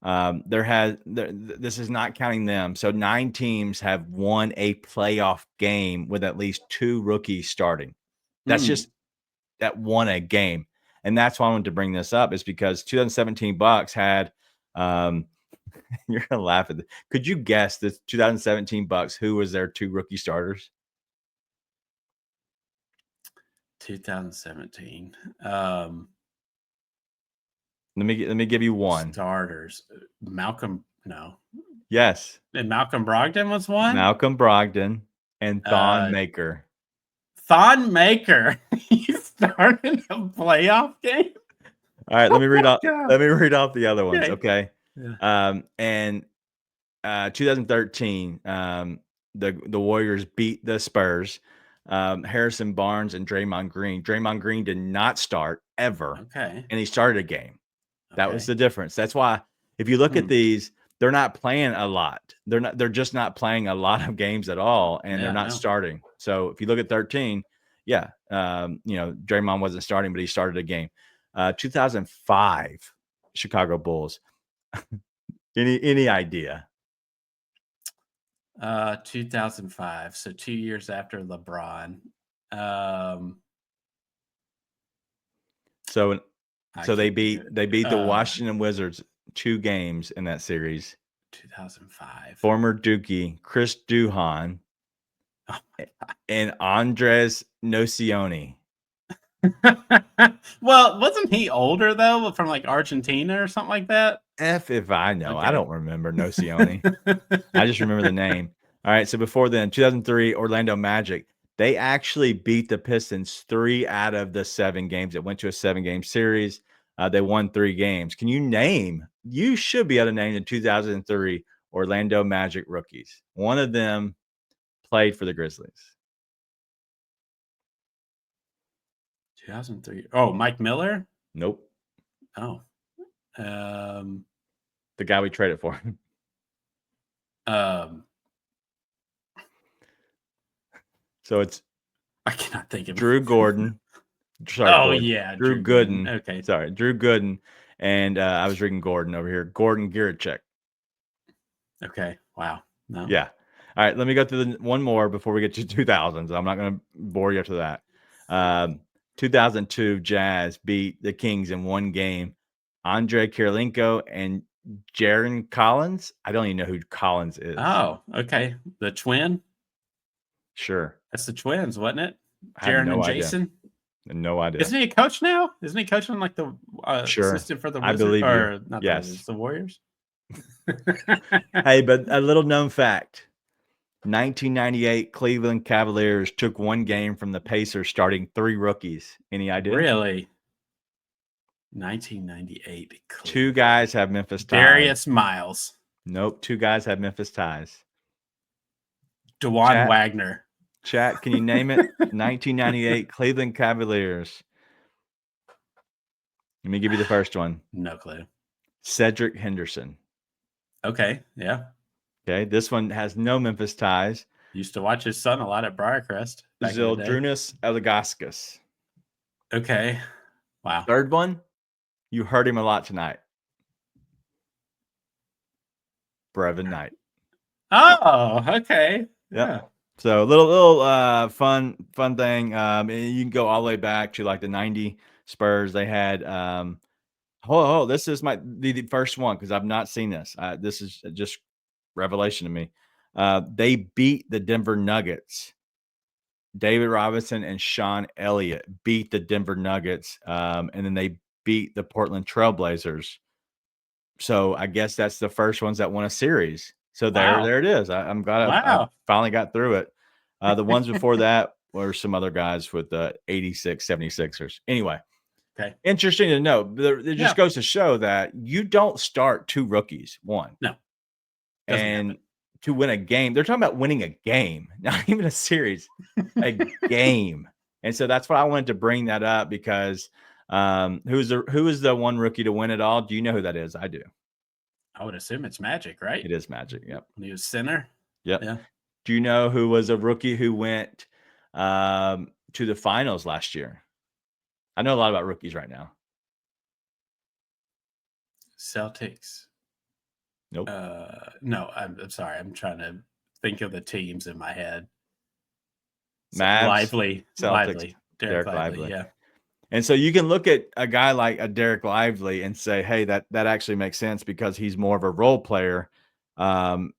This is not counting them. So 9 teams have won a playoff game with at least 2 rookies starting. That's just that won a game. And that's why I wanted to bring this up, is because 2017 Bucks had you're gonna laugh at this. Could you guess the 2017 Bucks who was their 2 rookie starters? 2017. Let me give you one. Starters. Malcolm, no. Yes. And Malcolm Brogdon was one? Malcolm Brogdon and Thon Maker. Thon Maker. He started a playoff game? All right, let me read off the other ones, okay? Yeah. And 2013, the Warriors beat the Spurs. Harrison Barnes and Draymond Green. Draymond Green did not start ever. Okay. And he started a game. That was the difference. That's why if you look at these, they're not playing a lot. They're just not playing a lot of games at all, and they're not starting. So if you look at 13, Draymond wasn't starting, but he started a game. 2005 Chicago Bulls. Any idea? 2005. So 2 years after LeBron. So they beat the Washington Wizards 2 games in that series. 2005. Former Dookie Chris Duhon and Andres Nocioni. Well, wasn't he older though, from like Argentina or something like that? If I know. Okay. I don't remember Nocioni. I just remember the name. All right. So before then, 2003 Orlando Magic. They actually beat the Pistons 3 out of the 7 games. It went to a 7-game series. They won 3 games. Can you name? You should be able to name the 2003 Orlando Magic rookies. One of them played for the Grizzlies. 2003. Oh, Mike Miller? Nope. Oh. The guy we traded for. So it's I cannot think of Drew Gordon. Sorry, Gordon. Yeah, Drew Gooden. Okay, sorry, Drew Gooden, and I was reading Gordon over here. Gordon Gierachek. Okay, wow. No. Yeah. All right, let me go through one more before we get to 2000s. I'm not going to bore you after that. 2002 Jazz beat the Kings in one game. Andre Kirilenko and Jaron Collins. I don't even know who Collins is. Oh, okay. The twin? Sure. That's the twins, wasn't it? I have Jaron no and idea. Jason? No idea. Isn't he a coach now? Isn't he coaching like the Sure. assistant for the I Wizards? believe you. Or not the Yes. Wizards, the Warriors? Hey, but a little known fact. 1998 Cleveland Cavaliers took one game from the Pacers, starting 3 rookies. Any idea? Really? 1998. Two Cleveland. guys have Memphis ties. Darius Miles. Nope. 2 guys have Memphis ties. DeJuan Wagner. Chat, can you name it? 1998 Cleveland Cavaliers. Let me give you the first one. No clue. Cedric Henderson. Okay. Yeah. Okay. This one has no Memphis ties. Used to watch his son a lot at Briarcrest. Zildrunas Elagauskas. Okay. Wow. Third one, you heard him a lot tonight. Brevin Knight. Oh, okay. Yep. Yeah. So a little fun thing. You can go all the way back to like the 90 Spurs. They had this is the first one because I've not seen this. This is just revelation to me. They beat the Denver Nuggets. David Robinson and Sean Elliott beat the Denver Nuggets, and then they beat the Portland Trailblazers. So I guess that's the first ones that won a series. So there it is. I'm glad I finally got through it. The ones before that were some other guys with the 86, 76ers. Anyway, okay. Interesting to know. It just goes to show that you don't start 2 rookies, one. No. And happen. To win a game, they're talking about winning a game, not even a series, a game. And so that's why I wanted to bring that up because who is the one rookie to win it all? Do you know who that is? I do. I would assume it's Magic, right? It is Magic. Yep. When he was center. Yep. Yeah. Do you know who was a rookie who went to the finals last year? I know a lot about rookies right now. Celtics. Nope. No, I'm sorry. I'm trying to think of the teams in my head. Mavs, Lively. Celtics, Lively. Derek Lively. Yeah. And so you can look at a guy like a Derek Lively and say, hey, that actually makes sense because he's more of a role player and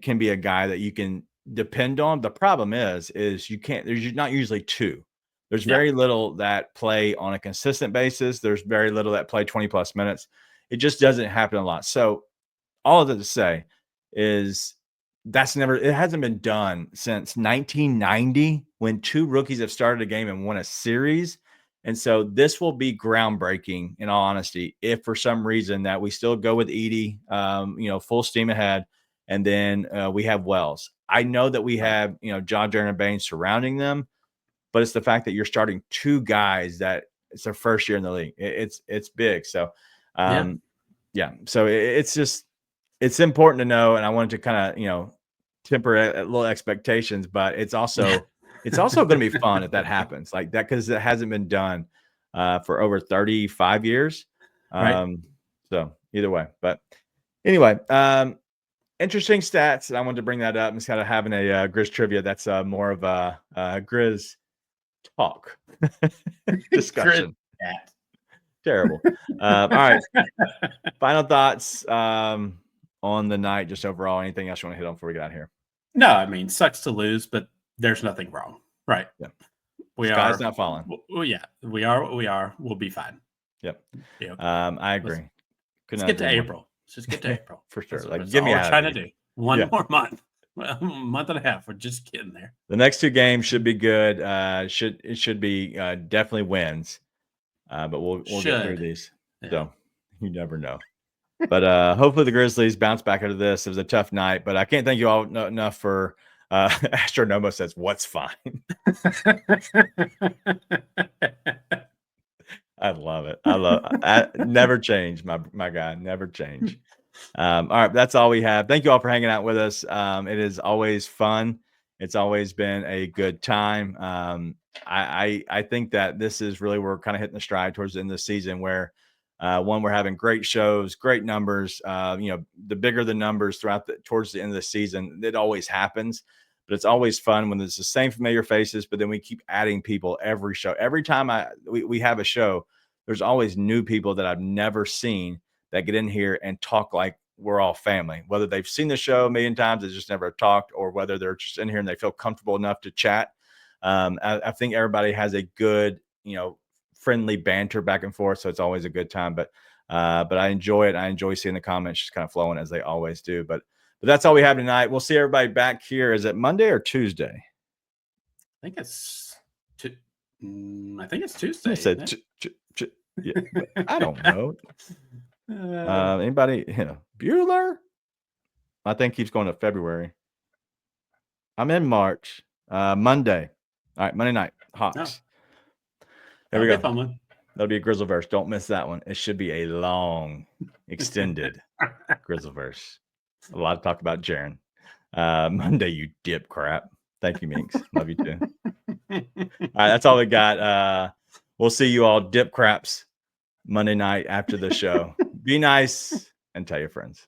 can be a guy that you can depend on. The problem is you can't, there's not usually 2. There's very little that play on a consistent basis. There's very little that play 20 plus minutes. It just doesn't happen a lot. So all of that to say is it hasn't been done since 1990 when 2 rookies have started a game and won a series. And so this will be groundbreaking in all honesty, if for some reason that we still go with Edey, full steam ahead. And then we have Wells. I know that we have, John Jaren and Baines surrounding them, but it's the fact that you're starting 2 guys that it's their first year in the league. It's big. So, So it's important to know. And I wanted to kind of, temper a little expectations, but it's also going to be fun if that happens like that, because it hasn't been done for over 35 years. So either way, but anyway, interesting stats. And I wanted to bring that up. It's kind of having a Grizz trivia. That's more of a Grizz talk discussion. Terrible. All right. Final thoughts on the night, just overall. Anything else you want to hit on before we get out of here? No, I mean, sucks to lose, but there's nothing wrong. Right. Yeah. Sky's not falling. Well, yeah, we are what we are. We'll be fine. Yep. Yeah. I agree. Let's get to April. Let's just get to April. For sure. That's give me out. We're trying to do one more month. Well, a month and a half. We're just getting there. The next 2 games should be good. It should be definitely wins. But we'll get through these. Yeah. So you never know. But hopefully the Grizzlies bounce back out of this. It was a tough night, but I can't thank you all enough for Astronomo says, what's fine? I love it. I never change, my guy. Never change. All right, that's all we have. Thank you all for hanging out with us. It is always fun It's always been a good time. I think that this is really where we're kind of hitting the stride towards the end of the season, where we're having great shows, great numbers. The bigger the numbers towards the end of the season, it always happens. But it's always fun when it's the same familiar faces, but then we keep adding people every show. Every time we have a show, there's always new people that I've never seen that get in here and talk like we're all family, whether they've seen the show a million times, they just never talked, or whether they're just in here and they feel comfortable enough to chat. I think everybody has a good, friendly banter back and forth. So it's always a good time, but I enjoy it. I enjoy seeing the comments just kind of flowing as they always do, but that's all we have tonight. We'll see everybody back here. Is it Monday or Tuesday? I think it's Tuesday. I said, yeah, I don't know. Anybody? Bueller? I think he's going to February. I'm in March. Monday. All right, Monday night. Hawks. Oh. There we go. Fun one. That'll be a GrizzleVerse. Don't miss that one. It should be a long, extended GrizzleVerse. A lot of talk about Jaron. Monday, you dip crap. Thank you, Minx. Love you too. All right, that's all we got. We'll see you all dip craps Monday night after the show. Be nice and tell your friends.